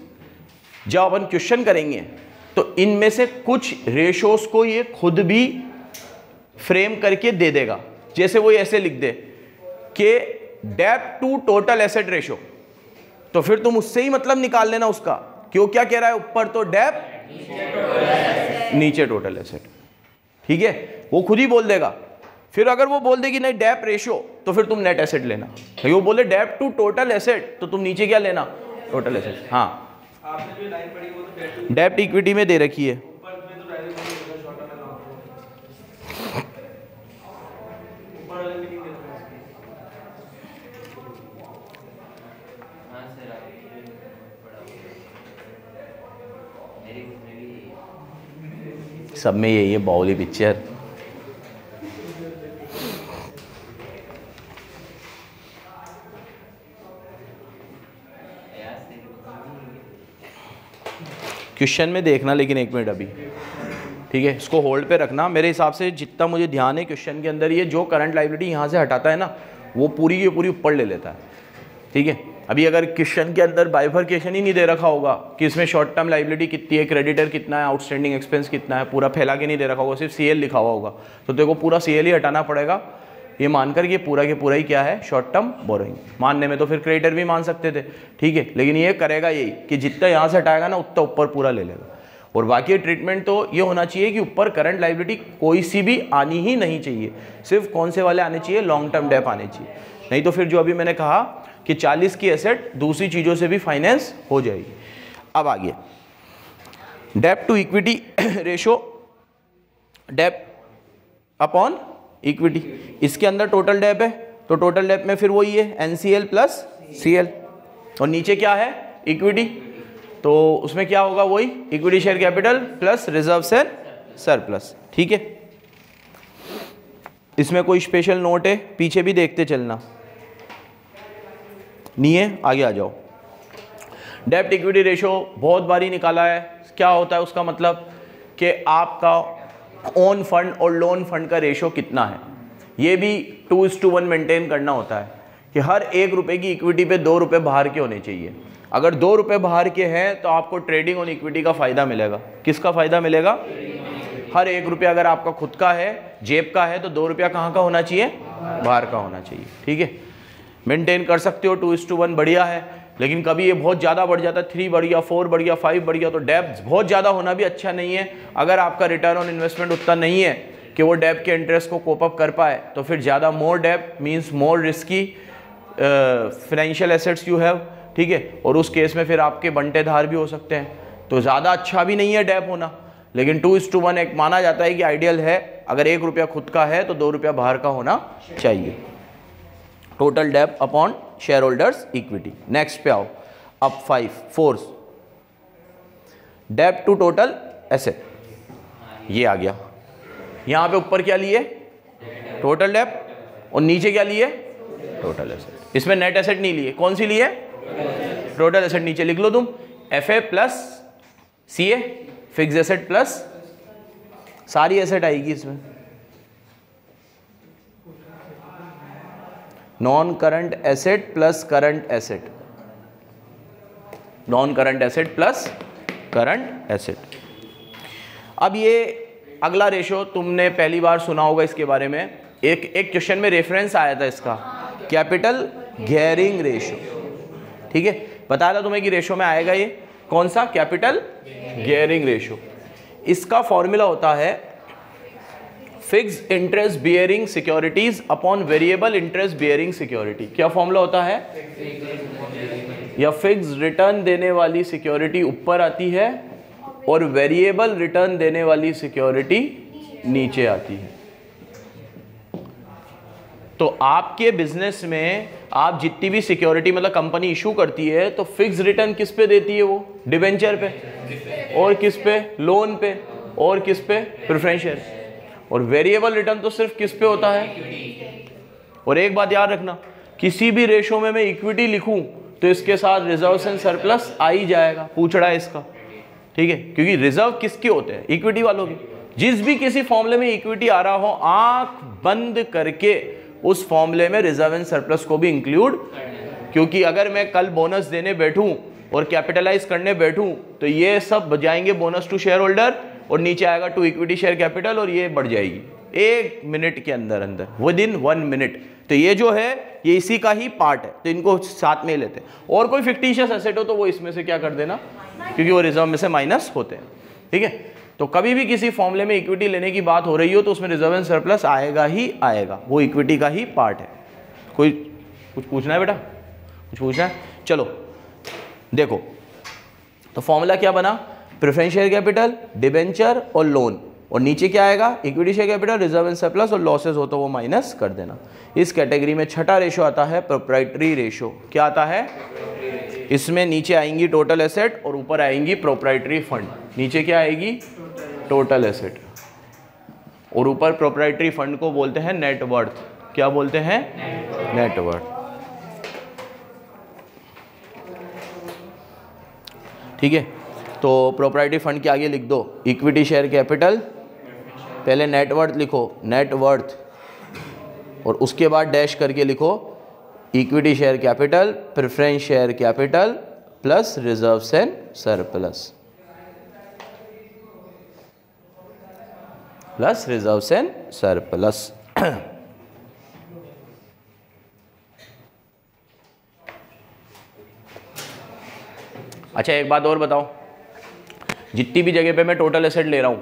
जब अपन क्वेश्चन करेंगे तो इनमें से कुछ रेशोस को ये खुद भी फ्रेम करके दे देगा। जैसे वो ऐसे लिख दे कि डेब्ट टू टोटल एसेट रेशो, तो फिर तुम उससे ही मतलब निकाल लेना उसका, क्यों क्या कह रहा है, ऊपर तो डेब्ट नीचे टोटल एसेट, ठीक है, वो खुद ही बोल देगा। फिर अगर वो बोल देगी नहीं डेब्ट रेशो, तो फिर तुम नेट एसेट लेना। वो बोले डेब्ट टू टोटल एसेट, तो तुम नीचे क्या लेना, टोटल एसेट। हाँ आपने जो लाइन पढ़ी वो तो डेब्ट इक्विटी में दे रखी है, ऊपर में तो डायरेक्ट शॉर्ट टर्म में ऊपर वाले मीटिंग दे रखा है। हाँ सर, सब में यही है बाहुली पिक्चर। क्वेश्चन में देखना लेकिन 1 मिनट अभी, ठीक है, इसको होल्ड पे रखना। मेरे हिसाब से जितना मुझे ध्यान है क्वेश्चन के अंदर ये जो करंट लाइबिलिटी यहाँ से हटाता है ना, वो पूरी की पूरी ऊपर ले लेता है, ठीक है। अभी अगर क्वेश्चन के अंदर बाइफरकेशन ही नहीं दे रखा होगा कि इसमें शॉर्ट टर्म लाइबिलिटी कितनी है, क्रेडिटर कितना है, आउटस्टैंडिंग एक्सपेंस कितना है, पूरा फैला के नहीं दे रखा होगा, सिर्फ CL लिखा हुआ होगा, तो तेरे को पूरा CL ही हटाना पड़ेगा, ये मानकर कि पूरा के पूरा ही क्या है, शॉर्ट टर्म बोरोइंग। मानने में तो फिर क्रेडिटर भी मान सकते थे, ठीक है, लेकिन ये करेगा यही कि जितना यहाँ से हटाएगा ना उतना ऊपर पूरा ले लेगा। और बाकी ट्रीटमेंट तो ये होना चाहिए कि ऊपर करंट लाइबिलिटी कोई सी भी आनी ही नहीं चाहिए, सिर्फ कौन से वाले आने चाहिए, लॉन्ग टर्म डेप आने चाहिए। नहीं तो फिर जो अभी मैंने कहा कि 40 की एसेट दूसरी चीज़ों से भी फाइनेंस हो जाएगी। अब आगे डेब्ट टू इक्विटी रेशो, डेब्ट अपॉन इक्विटी, इसके अंदर टोटल डेप है, तो टोटल डेप में फिर वही है NCL प्लस CL, और नीचे क्या है, इक्विटी, तो उसमें क्या होगा, वही equity share capital plus reserves and surplus, ठीक है। इसमें कोई स्पेशल नोट है, पीछे भी देखते चलना, नहीं है आगे आ जाओ। डेब्ट इक्विटी रेशो बहुत बारी निकाला है, क्या होता है उसका मतलब कि आपका ओन फंड और लोन फंड का रेशो कितना है, ये भी 2:1 मेंटेन करना होता है कि हर 1 रुपए की इक्विटी पे 2 रुपए बाहर के होने चाहिए। अगर 2 रुपए बाहर के हैं तो आपको ट्रेडिंग ऑन इक्विटी का फ़ायदा मिलेगा। किसका फ़ायदा मिलेगा, हर 1 रुपया अगर आपका खुद का है, जेब का है, तो 2 रुपया कहाँ का होना चाहिए, बाहर का होना चाहिए, ठीक है। मेंटेन कर सकते हो, 2:1 बढ़िया है, लेकिन कभी ये बहुत ज़्यादा बढ़ जाता है, 3 बढ़ गया, 4 बढ़ गया, 5 बढ़ गया, तो डेब्ट बहुत ज़्यादा होना भी अच्छा नहीं है। अगर आपका रिटर्न ऑन इन्वेस्टमेंट उतना नहीं है कि वो डेब्ट के इंटरेस्ट को कोप अप कर पाए, तो फिर ज़्यादा मोर डेब्ट means more risky financial assets you have, ठीक है। और उस केस में फिर आपके बंटेधार भी हो सकते हैं, तो ज़्यादा अच्छा भी नहीं है डेब्ट होना, लेकिन 2:1 एक माना जाता है कि आइडियल है। अगर 1 रुपया खुद का है तो 2 रुपया बाहर का होना चाहिए। टोटल डेब्ट upon share holders equity. Next पे आओ, अब 4 डेब्ट टू टोटल एसेट, ये आ गया। यहाँ पे ऊपर क्या लिए, टोटल डेब्ट, और नीचे क्या लिए, टोटल एसेट। इसमें नेट एसेट नहीं लिए, कौन सी लिए, टोटल एसेट। नीचे लिख लो तुम FA plus CA, fix asset plus सारी एसेट आएगी इसमें, non current asset plus current asset, non current asset plus current asset. अब ये अगला रेशो तुमने पहली बार सुना होगा इसके बारे में, एक क्वेश्चन में रेफरेंस आया था इसका, कैपिटल गियरिंग रेशो, ठीक है। बताया था तुम्हें कि रेशो में आएगा ये कौन सा, कैपिटल गियरिंग रेशो। इसका फॉर्मूला होता है fix interest bearing securities upon variable interest bearing security. क्या फॉर्मूला होता है? या फिक्स रिटर्न देने वाली सिक्योरिटी ऊपर आती है और वेरिएबल रिटर्न देने वाली सिक्योरिटी नीचे आती है। तो आपके बिजनेस में आप जितनी भी सिक्योरिटी मतलब कंपनी इशू करती है तो फिक्स रिटर्न किस पे देती है? वो डिबेंचर पे, और किस पे? लोन पे, और किस पे? Preference share. और वेरिएबल रिटर्न तो सिर्फ किस पे होता है? और एक बात याद रखना, किसी भी रेशो में मैं इक्विटी लिखूं तो इसके साथ रिजर्व्स एंड सरप्लस आ ही जाएगा, पूछ रहा है इसका, ठीक है? क्योंकि रिजर्व किसके होते हैं? इक्विटी वालों के। जिस भी किसी फॉर्मूले में इक्विटी आ रहा हो, आंख बंद करके उस फॉर्मूले में रिजर्व एंड सरप्लस को भी इंक्लूड, क्योंकि अगर मैं कल बोनस देने बैठूं और कैपिटलाइज करने बैठूं तो ये सब जाएंगे बोनस टू शेयर होल्डर और नीचे आएगा टू इक्विटी शेयर कैपिटल और ये बढ़ जाएगी 1 मिनट के अंदर अंदर, विद इन 1 मिनट। तो ये जो है ये इसी का ही पार्ट है, तो इनको साथ में लेते हैं। और कोई फिक्टिशियस एसेट हो तो वो इसमें से क्या कर देना, क्योंकि वो रिजर्व में से माइनस होते हैं, ठीक है? तो कभी भी किसी फॉर्मूले में इक्विटी लेने की बात हो रही हो तो उसमें रिजर्व एंड सरप्लस आएगा ही आएगा, वो इक्विटी का ही पार्ट है। कोई कुछ पूछना है बेटा? कुछ पूछना है? चलो देखो, तो फॉर्मूला क्या बना? प्रेफरेंस शेयर कैपिटल, डिबेंचर और लोन, और नीचे क्या आएगा? Equity share capital, reserve and surplus, और लॉसेस हो तो वो माइनस कर देना। इस कैटेगरी में छठा रेशो आता है प्रोप्राइटरी रेशो। क्या आता है? इसमें नीचे आएंगी टोटल एसेट और ऊपर आएंगी प्रोप्राइटरी फंड। नीचे क्या आएगी? टोटल एसेट, और ऊपर प्रोप्राइटरी फंड को बोलते हैं नेट वर्थ। क्या बोलते हैं? नेट वर्थ, ठीक है? तो प्रोप्राइटरी फंड के आगे लिख दो इक्विटी शेयर कैपिटल, पहले नेट वर्थ लिखो, नेट वर्थ, और उसके बाद डैश करके लिखो equity share capital, preference share capital plus reserves and surplus, plus reserves and surplus. अच्छा एक बात और बताओ, जितनी भी जगह पे मैं टोटल एसेट ले रहा हूं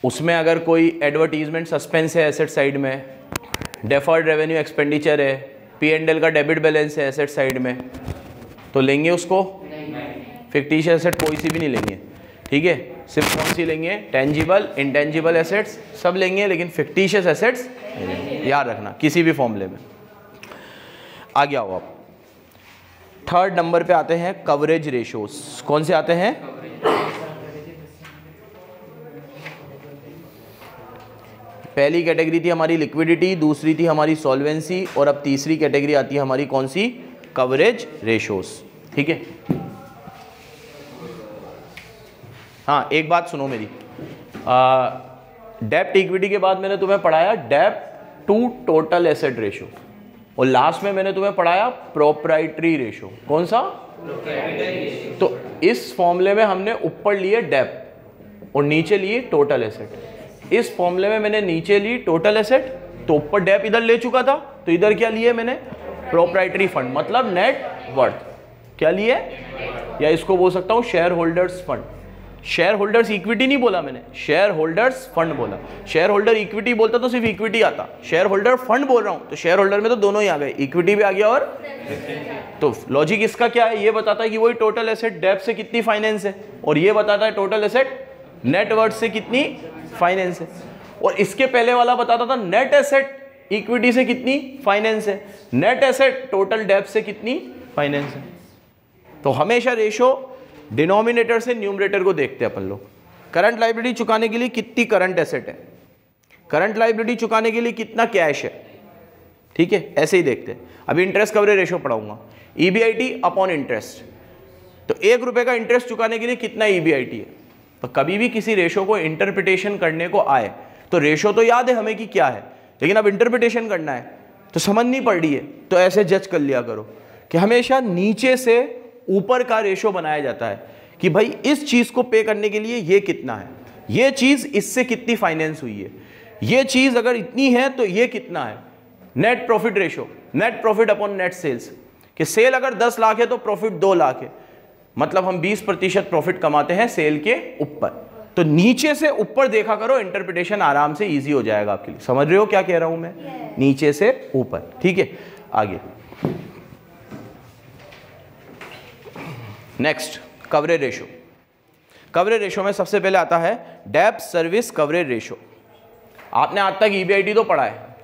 उसमें अगर कोई एडवर्टीजमेंट सस्पेंस है एसेट साइड में, डेफर्ड रेवेन्यू एक्सपेंडिचर है, P&L का डेबिट बैलेंस है एसेट साइड में, तो लेंगे उसको? फिक्टिशियस एसेट कोई सी भी नहीं लेंगे, ठीक है? सिर्फ कौन सी लेंगे? टेंजिबल, इंटेंजिबल एसेट्स सब लेंगे, लेकिन फिक्टिशियस एसेट्स याद रखना किसी भी फॉर्मूले में। आगे आओ आप, थर्ड नंबर पे आते हैं कवरेज रेशोस। कौन से आते हैं? पहली कैटेगरी थी हमारी लिक्विडिटी, दूसरी थी हमारी सॉल्वेंसी, और अब तीसरी कैटेगरी आती है हमारी कौन सी? कवरेज रेशोस, ठीक है? हाँ एक बात सुनो मेरी, डेप्ट इक्विटी के बाद मैंने तुम्हें पढ़ाया डेप्ट टू टोटल एसेट रेशो, और लास्ट में मैंने तुम्हें पढ़ाया प्रोप्राइटरी रेशो। कौन सा? तो इस फॉर्मूले में हमने ऊपर लिए डेप्ट और नीचे लिए टोटल एसेट। इस फॉर्मूले में मैंने नीचे ली टोटल एसेट, तो ऊपर डेप्ट इधर ले चुका था, तो इधर क्या लिए मैंने? प्रोप्राइटरी फंड, मतलब नेट वर्थ। क्या लिए? या इसको बोल सकता हूं share holders fund. Share holders equity नहीं बोला मैंने, शेयर होल्डर्स फंड बोला। शेयर होल्डर इक्विटी बोलता तो सिर्फ इक्विटी आता, शेयर होल्डर फंड बोल रहा हूं तो शेयर होल्डर में तो दोनों ही आ गए, इक्विटी भी आ गया। और तो लॉजिक इसका क्या है? ये बताता है कि वही टोटल एसेट डेप्ट से कितनी फाइनेंस है, और ये बताता है टोटल एसेट नेट वर्थ से कितनी फाइनेंस है। और इसके पहले वाला बताता था नेट एसेट इक्विटी से कितनी फाइनेंस है, नेट एसेट टोटल डेप्ट से कितनी फाइनेंस है। तो हमेशा रेशो डिनोमिनेटर से न्यूमरेटर को देखते हैं अपन लोग। करंट लायबिलिटी चुकाने के लिए कितनी करंट एसेट है, करंट लायबिलिटी चुकाने के लिए कितना कैश है, ठीक है? ऐसे ही देखते हैं। अभी इंटरेस्ट कवरेज रेशो पढ़ाऊंगा, ईबीआईटी अपॉन इंटरेस्ट। तो 1 रुपए का इंटरेस्ट चुकाने के लिए कितना ईबीआईटी है। तो कभी भी किसी रेशो को इंटरप्रिटेशन करने को आए तो रेशो तो याद है हमें कि क्या है, लेकिन अब इंटरप्रिटेशन करना है तो समझ नहीं पड़ रही है, तो ऐसे जज कर लिया करो कि हमेशा नीचे से ऊपर का रेशो बनाया जाता है कि भाई इस चीज को पे करने के लिए ये कितना है, ये चीज इससे कितनी फाइनेंस हुई है, ये चीज अगर इतनी है तो ये कितना है। Net profit ratio, net profit upon net sales, कि सेल अगर 10 लाख है तो प्रॉफिट 2 लाख है, मतलब हम 20% प्रॉफिट कमाते हैं सेल के ऊपर। तो नीचे से ऊपर देखा करो, इंटरप्रिटेशन आराम से इजी हो जाएगा आपके लिए। समझ रहे हो क्या कह रहा हूं मैं? नीचे से ऊपर, ठीक है। आगे next, coverage ratio. Coverage ratio में सबसे पहले आता है डेब्ट सर्विस कवरेज रेशो। आपने आज तक EBIT तो पढ़ा है,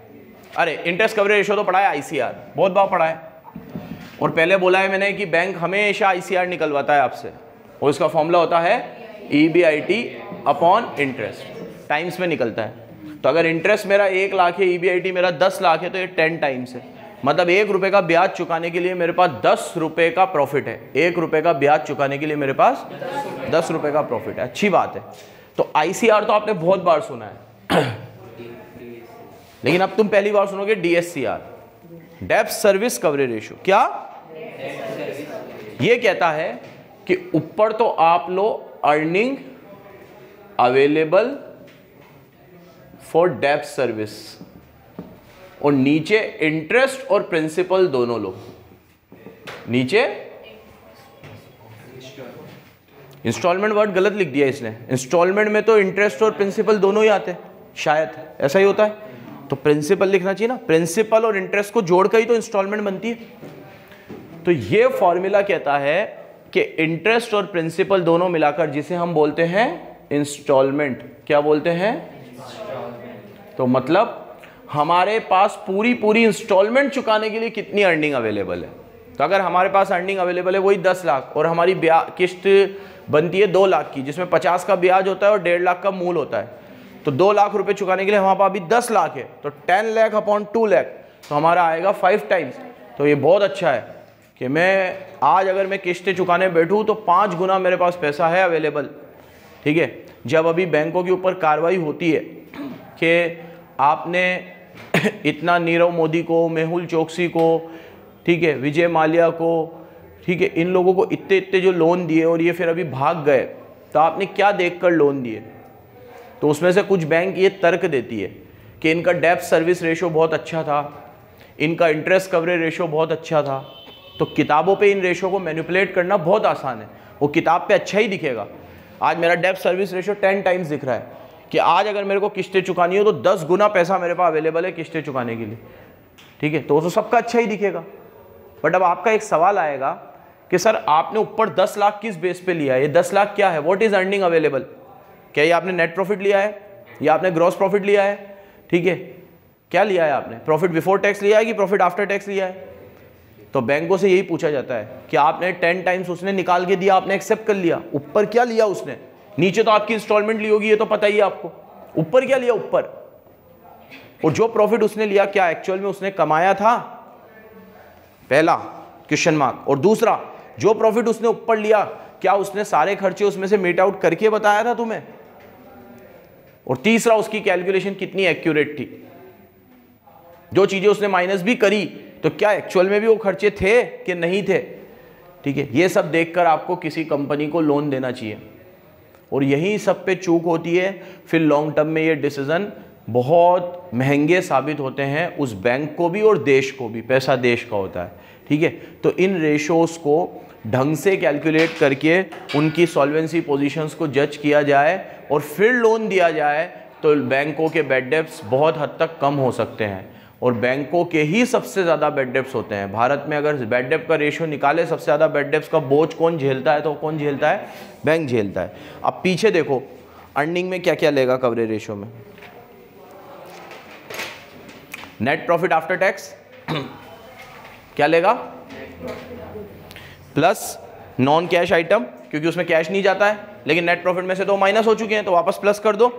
अरे इंटरेस्ट कवरेज रेशो तो पढ़ा है, ICR बहुत बार पढ़ा है। और पहले बोला है मैंने कि बैंक हमेशा ICR निकलवाता है आपसे, और इसका फॉर्मूला होता है EBIT अपॉन इंटरेस्ट, टाइम्स में निकलता है। तो अगर इंटरेस्ट मेरा 1 लाख है, EBIT मेरा 10 लाख है, तो ये 10 टाइम्स है। मतलब 1 रुपये का ब्याज चुकाने के लिए मेरे पास 10 रुपये का प्रॉफिट है। 1 रुपये का ब्याज चुकाने के लिए मेरे पास 10 रुपये का प्रॉफिट है। अच्छी बात है। तो ICR तो आपने बहुत बार सुना है लेकिन अब तुम पहली बार सुनोगे DSCR, डेब्ट सर्विस कवरेज रेशो। क्या ये कहता है कि ऊपर तो आप लो अर्निंग अवेलेबल फॉर डेब्ट सर्विस, और नीचे इंटरेस्ट और प्रिंसिपल दोनों लो। नीचे इंस्टॉलमेंट वर्ड गलत लिख दिया इसने। इंस्टॉलमेंट में तो इंटरेस्ट और प्रिंसिपल दोनों ही आते हैं, शायद ऐसा ही होता है। तो प्रिंसिपल लिखना चाहिए ना, प्रिंसिपल और इंटरेस्ट को जोड़कर ही तो इंस्टॉलमेंट बनती है। तो ये फॉर्मूला कहता है कि इंटरेस्ट और प्रिंसिपल दोनों मिलाकर जिसे हम बोलते हैं इंस्टॉलमेंट, क्या बोलते हैं? तो मतलब हमारे पास पूरी इंस्टॉलमेंट चुकाने के लिए कितनी अर्निंग अवेलेबल है। तो अगर हमारे पास अर्निंग अवेलेबल है वही 10 लाख, और हमारी किस्त बनती है 2 लाख की, जिसमें 50 का ब्याज होता है और 1.5 लाख का मूल होता है। तो 2 लाख रुपए चुकाने के लिए हमारे पास अभी 10 लाख है, तो 10 लाख अपॉन 2 लाख, तो हमारा आएगा 5 टाइम्स। तो ये बहुत अच्छा है कि मैं आज अगर मैं किस्तें चुकाने बैठूँ तो 5 गुना मेरे पास पैसा है अवेलेबल। ठीक है। जब अभी बैंकों के ऊपर कार्रवाई होती है कि आपने इतना नीरव मोदी को, मेहुल चोकसी को, ठीक है, विजय माल्या को, ठीक है, इन लोगों को इतने जो लोन दिए और ये फिर अभी भाग गए, तो आपने क्या देखकर लोन दिए? तो उसमें से कुछ बैंक ये तर्क देती है कि इनका डेब्ट सर्विस रेशो बहुत अच्छा था, इनका इंटरेस्ट कवरेज रेशो बहुत अच्छा था। तो किताबों पे इन रेशो को मैनिपुलेट करना बहुत आसान है, वो किताब पे अच्छा ही दिखेगा। आज मेरा डेब्ट सर्विस रेशो 10 टाइम्स दिख रहा है कि आज अगर मेरे को किस्तें चुकानी हो तो 10 गुना पैसा मेरे पास अवेलेबल है किस्तें चुकाने के लिए। ठीक है, तो सबका अच्छा ही दिखेगा। बट अब आपका एक सवाल आएगा कि सर आपने ऊपर 10 लाख किस बेस पे लिया है? ये 10 लाख क्या है? What is earning available? क्या ये आपने नेट प्रॉफिट लिया है या आपने ग्रॉस प्रॉफिट लिया है? ठीक है, क्या लिया है आपने? प्रॉफिट बिफोर टैक्स लिया है कि प्रॉफिट आफ्टर टैक्स लिया है? तो बैंकों से यही पूछा जाता है कि आपने 10 टाइम्स उसने निकाल के दिया, आपने एक्सेप्ट कर लिया, ऊपर क्या लिया उसने? नीचे तो आपकी इंस्टॉलमेंट ली होगी, ये तो पता ही है आपको। ऊपर क्या लिया? ऊपर। और जो प्रॉफिट उसने लिया क्या एक्चुअल में उसने कमाया था? पहला क्वेश्चन मार्क। और दूसरा, जो प्रॉफिट उसने ऊपर लिया क्या उसने सारे खर्चे उसमें से मीट आउट करके बताया था तुम्हें? और तीसरा, उसकी कैलकुलेशन कितनी एक्यूरेट थी? जो चीजें उसने माइनस भी करी तो क्या एक्चुअल में भी वो खर्चे थे कि नहीं थे? ठीक है, ये सब देखकर आपको किसी कंपनी को लोन देना चाहिए। और यही सब पे चूक होती है, फिर लॉन्ग टर्म में ये डिसीजन बहुत महंगे साबित होते हैं उस बैंक को भी और देश को भी। पैसा देश का होता है। ठीक है, तो इन रेशोस को ढंग से कैलकुलेट करके उनकी सॉल्वेंसी पोजीशंस को जज किया जाए और फिर लोन दिया जाए तो बैंकों के बैड डेब्ट्स बहुत हद तक कम हो सकते हैं। और बैंकों के ही सबसे ज़्यादा बैड डेब्ट्स होते हैं भारत में। अगर बैड डेब्ट का रेशियो निकाले, सबसे ज़्यादा बैड डेब्ट्स का बोझ कौन झेलता है? तो कौन झेलता है? बैंक झेलता है। अब पीछे देखो अर्निंग में क्या क्या लेगा कवरेज रेशियो में। नेट प्रॉफिट आफ्टर टैक्स क्या लेगा? प्लस नॉन कैश आइटम, क्योंकि उसमें कैश नहीं जाता है, लेकिन नेट प्रॉफिट में से तो माइनस हो चुके हैं तो वापस प्लस कर दो।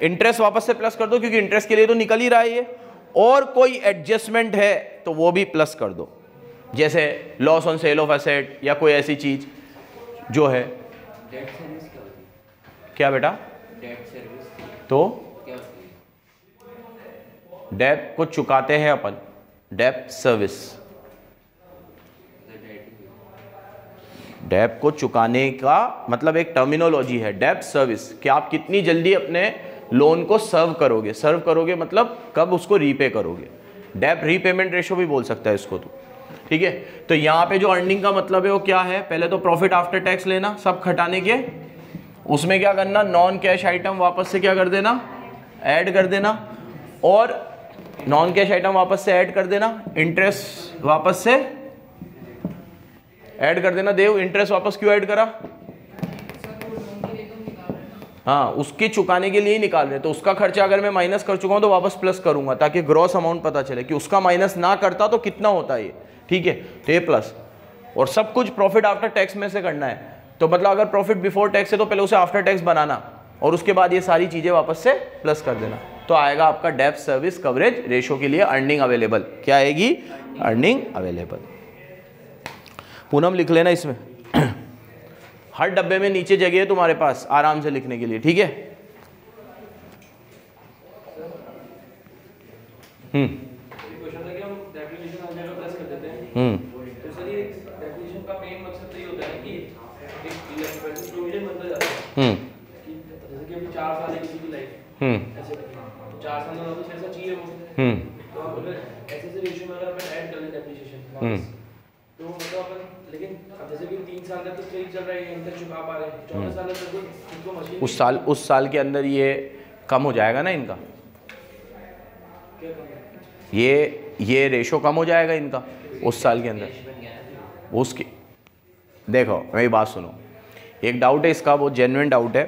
इंटरेस्ट वापस से प्लस कर दो, क्योंकि इंटरेस्ट के लिए तो निकल ही रहा है ये। और कोई एडजस्टमेंट है तो वो भी प्लस कर दो, जैसे loss on sale of asset या कोई ऐसी चीज जो है। डेट सर्विस क्या होती है? क्या बेटा? डेट सर्विस तो क्या होती है? डेब्ट को चुकाते हैं अपन, डेब्ट सर्विस। डेब्ट को चुकाने का मतलब एक टर्मिनोलॉजी है, डेब्ट सर्विस, कि आप कितनी जल्दी अपने लोन को सर्व करोगे। सर्व करोगे मतलब कब उसको रीपे करोगे। डेब्ट रीपेमेंट रेशो भी बोल सकता है इसको तो। ठीक है, तो यहाँ पे जो अर्निंग का मतलब है वो क्या है? पहले तो प्रॉफिट आफ्टर टैक्स लेना सब खटाने के, उसमें क्या करना, नॉन कैश आइटम वापस से क्या कर देना, ऐड कर देना, और नॉन कैश आइटम वापस से ऐड कर देना, इंटरेस्ट वापस से ऐड कर देना। देव, इंटरेस्ट वापस क्यों ऐड करा? हाँ, उसके चुकाने के लिए ही निकाल रहे, तो उसका खर्चा अगर मैं माइनस कर चुका हूं तो वापस प्लस करूंगा ताकि ग्रॉस अमाउंट पता चले कि उसका माइनस ना करता तो कितना होता है ये। ठीक है, तो ये प्लस, और सब कुछ प्रॉफिट आफ्टर टैक्स में से करना है। तो मतलब अगर प्रॉफिट बिफोर टैक्स है तो पहले उसे आफ्टर टैक्स बनाना और उसके बाद ये सारी चीजें वापस से प्लस कर देना। तो आएगा आपका डेब्ट सर्विस कवरेज रेशो के लिए अर्निंग अवेलेबल। क्या आएगी? Earning available. पूनम लिख लेना इसमें, हर डब्बे में नीचे जगह है तुम्हारे पास आराम से लिखने के लिए। ठीक है, क्वेश्चन था कि हम डेप्रिसिएशन हर जगह प्लस कर देते हैं। तो सर ये डेप्रिसिएशन का मेन मकसद तो ये होता है कि एक प्रोविजन बनता जाता है कि जैसे कि अभी 4 साल है किसी की लाइफ, ऐसे 4 साल में वापस पैसा चाहिए वो, तो आप अगर ऐसे रेशियो में अगर अपन ऐड कर लें डेप्रिसिएशन तो मतलब अपन, लेकिन अब जैसे कि 3 साल तक तो सही चल रहा है, इनका चुका पा रहे हैं, 14 साल तक तो इनको मशीन उस साल के अंदर ये कम हो जाएगा ना इनका, क्या करना ये रेशो कम हो जाएगा इनका उस साल के अंदर। उसकी देखो मेरी बात सुनो, एक डाउट है इसका, वो जेन्युइन डाउट है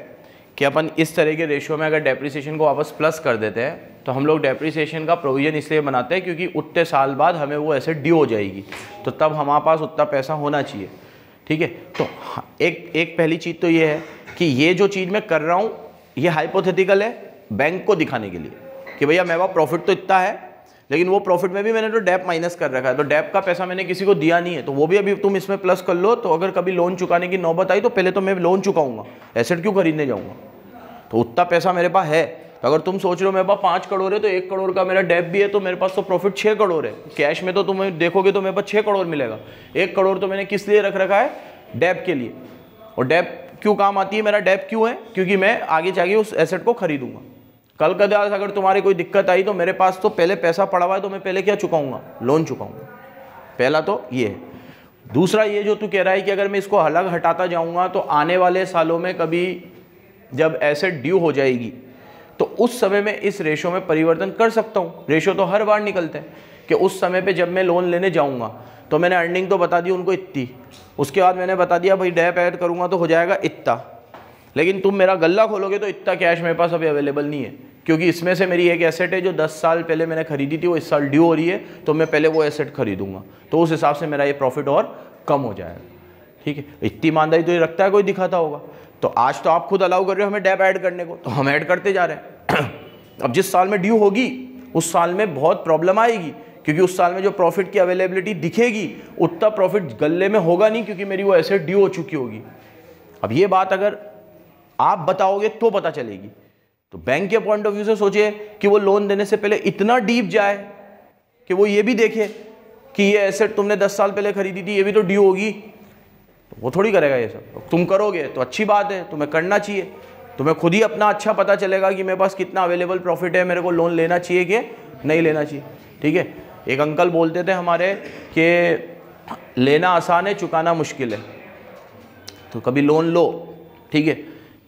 कि अपन इस तरह के रेशो में अगर डेप्रिसिएशन को वापस प्लस कर देते हैं तो हम लोग डेप्रिसिएशन का प्रोविजन इसलिए बनाते हैं क्योंकि उतने साल बाद हमें वो एसेट ड्यू हो जाएगी, तो तब हमारे पास उतना पैसा होना चाहिए। ठीक है, तो एक पहली चीज़ तो ये है कि ये जो चीज़ मैं कर रहा हूँ ये हाइपोथेटिकल है बैंक को दिखाने के लिए कि भैया मेरे पास प्रॉफिट तो इतना है, लेकिन वो प्रॉफिट में भी मैंने तो डेप माइनस कर रखा है, तो डेप का पैसा मैंने किसी को दिया नहीं है, तो वो भी अभी तुम इसमें प्लस कर लो, तो अगर कभी लोन चुकाने की नौबत आई तो पहले तो मैं लोन चुकाऊंगा, एसेट क्यों खरीदने जाऊंगा। तो उतना पैसा मेरे पास है, तो अगर तुम सोच रहे हो मेरे पास 5 करोड़ है तो 1 करोड़ का मेरा डेप भी है, तो मेरे पास तो प्रॉफिट 6 करोड़ है। कैश में तो तुम्हें देखोगे तो मेरे पास 6 करोड़ मिलेगा, 1 करोड़ तो मैंने किस लिए रख रखा है, डेप के लिए। और डेप क्यों काम आती है, मेरा डेप क्यों है, क्योंकि मैं आगे जाके उस एसेट को खरीदूंगा। कल का दिन अगर तुम्हारी कोई दिक्कत आई तो मेरे पास तो पहले पैसा पड़ा हुआ है, तो मैं पहले क्या चुकाऊंगा, लोन चुकाऊंगा। पहला तो ये है। दूसरा ये जो तू कह रहा है कि अगर मैं इसको अलग हटाता जाऊंगा तो आने वाले सालों में कभी जब एसेट ड्यू हो जाएगी तो उस समय में इस रेशो में परिवर्तन कर सकता हूँ। रेशो तो हर बार निकलते हैं कि उस समय पे जब मैं लोन लेने जाऊंगा तो मैंने अर्निंग तो बता दी उनको इतनी, उसके बाद मैंने बता दिया भाई डेप ऐड करूंगा तो हो जाएगा इतना, लेकिन तुम मेरा गल्ला खोलोगे तो इतना कैश मेरे पास अभी अवेलेबल नहीं है, क्योंकि इसमें से मेरी एक एसेट है जो 10 साल पहले मैंने खरीदी थी, वो इस साल ड्यू हो रही है, तो मैं पहले वो एसेट खरीदूंगा, तो उस हिसाब से मेरा ये प्रॉफिट और कम हो जाएगा। ठीक है, इतनी ईमानदारी तो ये रखता है कोई दिखाता होगा। तो आज तो आप खुद अलाउ कर रहे हो हमें डेप ऐड करने को, तो हम ऐड करते जा रहे हैं। अब जिस साल में ड्यू होगी उस साल में बहुत प्रॉब्लम आएगी, क्योंकि उस साल में जो प्रॉफिट की अवेलेबिलिटी दिखेगी उतना प्रॉफिट गल्ले में होगा नहीं, क्योंकि मेरी वो एसेट ड्यू हो चुकी होगी। अब ये बात अगर आप बताओगे तो पता चलेगी। तो बैंक के पॉइंट ऑफ व्यू से सोचिए कि वो लोन देने से पहले इतना डीप जाए कि वो ये भी देखे कि ये एसेट तुमने 10 साल पहले खरीदी थी, ये भी तो ड्यू होगी, तो वो थोड़ी करेगा ये सब। तुम करोगे तो अच्छी बात है, तुम्हें करना चाहिए, तुम्हें खुद ही अपना अच्छा पता चलेगा कि मेरे पास कितना अवेलेबल प्रॉफिट है, मेरे को लोन लेना चाहिए कि नहीं लेना चाहिए। ठीक है, एक अंकल बोलते थे हमारे कि लेना आसान है चुकाना मुश्किल है, तो कभी लोन लो। ठीक है,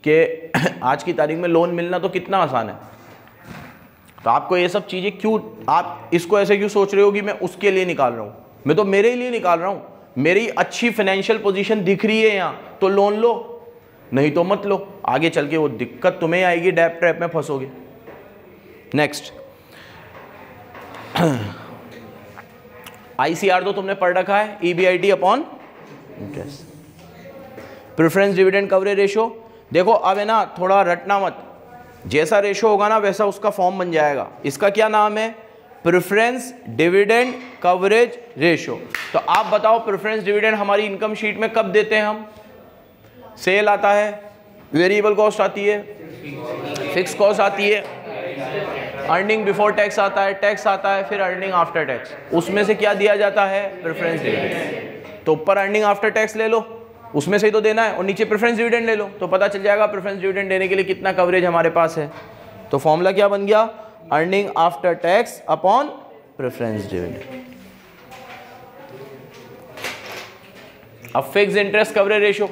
कि आज की तारीख में लोन मिलना तो कितना आसान है, तो आपको ये सब चीज़ें क्यों, आप इसको ऐसे क्यों सोच रहे हो कि मैं उसके लिए निकाल रहा हूँ, मैं तो मेरे लिए निकाल रहा हूँ, मेरी अच्छी फाइनेंशियल पोजीशन दिख रही है यहाँ तो लोन लो, नहीं तो मत लो, आगे चल के वो दिक्कत तुम्हें आएगी, डेप ट्रैप में फंसोगे। नेक्स्ट, ICR तो तुमने पढ़ रखा है, EBIT upon interest. Preference dividend coverage ratio, देखो अब है ना, थोड़ा रटना मत, जैसा रेशो होगा ना वैसा उसका फॉर्म बन जाएगा। इसका क्या नाम है, प्रेफरेंस डिविडेंड कवरेज रेशो। तो आप बताओ प्रेफरेंस डिविडेंड हमारी इनकम शीट में कब देते हैं हम, सेल आता है, वेरिएबल कॉस्ट आती है, फिक्स कॉस्ट आती है, अर्निंग बिफोर टैक्स आता है, टैक्स आता है, फिर अर्निंग आफ्टर टैक्स, उसमें से क्या दिया जाता है, प्रेफरेंस डिविडेंड। तो ऊपर अर्निंग आफ्टर टैक्स ले लो, उसमें से ही तो देना है, और नीचे प्रेफरेंस डिविडेंड ले लो, तो पता चल जाएगा प्रेफरेंस डिविडेंड देने के लिए कितना कवरेज हमारे पास है। तो फॉर्मूला क्या बन गया, earning after tax upon preference dividend. अब फिक्स इंटरेस्ट कवरेज रेशो,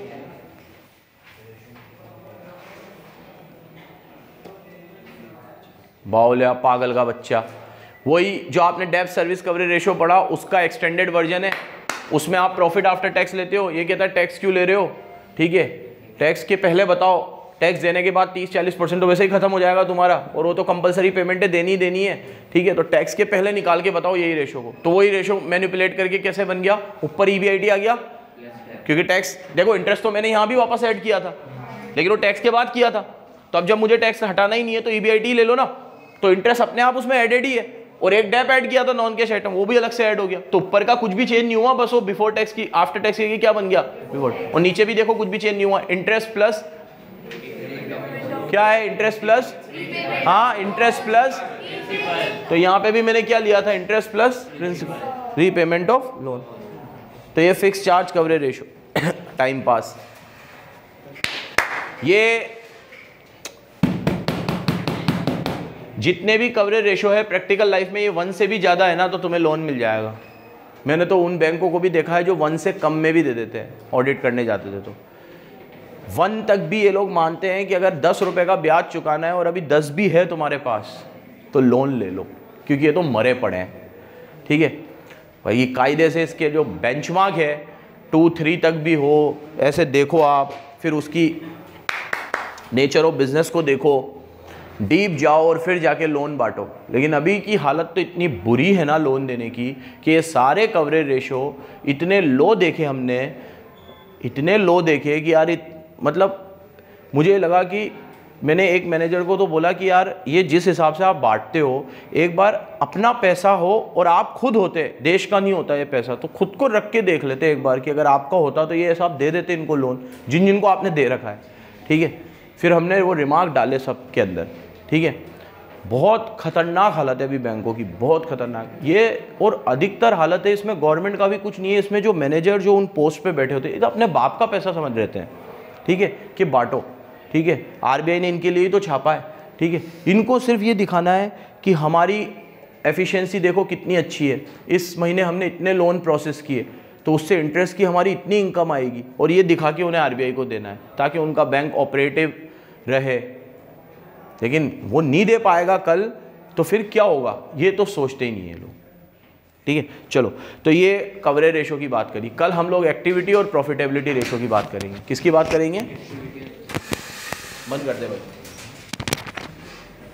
बावलिया पागल का बच्चा। वही जो आपने डेब्ट सर्विस कवरेज रेशो पढ़ा उसका एक्सटेंडेड वर्जन है, उसमें आप प्रॉफिट आफ्टर टैक्स लेते हो। ये कहता है टैक्स क्यों ले रहे हो, ठीक है, टैक्स के पहले बताओ, टैक्स देने के बाद 30-40% तो वैसे ही खत्म हो जाएगा तुम्हारा, और वो तो कंपलसरी पेमेंट है, देनी ही देनी है, ठीक है। तो टैक्स के पहले निकाल के बताओ यही रेशो को। तो वही रेशो मैनिपुलेट करके कैसे बन गया, ऊपर EBIT आ गया, क्योंकि टैक्स देखो इंटरेस्ट तो मैंने यहाँ भी वापस ऐड किया था, लेकिन वो टैक्स के बाद किया था। तो अब जब मुझे टैक्स हटाना ही नहीं है तो EBIT ले लो ना, तो इंटरेस्ट अपने आप उसमें एडेड ही है। और एक डेप ऐड किया था नॉन कैश आइटम, वो भी अलग से ऐड हो गया। तो ऊपर का कुछ भी चेंज नहीं हुआ, बस वो बिफोर टैक्स की आफ्टर टैक्स की क्या बन गया बिफोर। और नीचे भी देखो कुछ भी चेंज नहीं हुआ, इंटरेस्ट प्लस क्या है, इंटरेस्ट प्लस, हाँ इंटरेस्ट प्लस, तो यहाँ पे भी मैंने क्या लिया था, interest plus principal repayment of loan. तो ये fix charge coverage ratio time pass. ये जितने भी कवरेज रेशो है प्रैक्टिकल लाइफ में, ये 1 से भी ज़्यादा है ना तो तुम्हें लोन मिल जाएगा। मैंने तो उन बैंकों को भी देखा है जो 1 से कम में भी दे देते हैं, ऑडिट करने जाते थे तो 1 तक भी ये लोग मानते हैं कि अगर 10 रुपये का ब्याज चुकाना है और अभी 10 भी है तुम्हारे पास तो लोन ले लो, क्योंकि ये तो मरे पड़े हैं, ठीक है भाई। कायदे से इसके जो बेंचमार्क है 2-3 तक भी हो, ऐसे देखो आप, फिर उसकी नेचर ऑफ बिजनेस को देखो, डीप जाओ और फिर जाके लोन बांटो। लेकिन अभी की हालत तो इतनी बुरी है ना लोन देने की कि ये सारे कवरेज रेशो इतने लो देखे हमने, इतने लो देखे कि यार मतलब मुझे लगा कि मैंने एक मैनेजर को तो बोला कि यार ये जिस हिसाब से आप बांटते हो, एक बार अपना पैसा हो और आप खुद होते, देश का नहीं होता ये पैसा, तो खुद को रख के देख लेते एक बार कि अगर आपका होता तो ये ऐसा आप दे देते इनको लोन, जिन जिनको आपने दे रखा है, ठीक है। फिर हमने वो रिमार्क डाले सब के अंदर, ठीक है। बहुत खतरनाक हालत है अभी बैंकों की, बहुत खतरनाक ये। और अधिकतर हालत है इसमें गवर्नमेंट का भी कुछ नहीं है, इसमें जो मैनेजर जो उन पोस्ट पे बैठे होते हैं, ये तो अपने बाप का पैसा समझ रहते हैं, ठीक है, कि बांटो, ठीक है। RBI ने इनके लिए ही तो छापा है, ठीक है। इनको सिर्फ ये दिखाना है कि हमारी एफिशिएंसी देखो कितनी अच्छी है, इस महीने हमने इतने लोन प्रोसेस किए तो उससे इंटरेस्ट की हमारी इतनी इनकम आएगी, और ये दिखा के उन्हें RBI को देना है ताकि उनका बैंक ऑपरेटिव रहे। लेकिन वो नहीं दे पाएगा कल तो फिर क्या होगा, ये तो सोचते ही नहीं है लोग, ठीक है। चलो, तो ये कवरेज रेशो की बात करी। कल हम लोग एक्टिविटी और प्रॉफिटेबिलिटी रेशो की बात करेंगे। किसकी बात करेंगे, बंद कर दे भाई।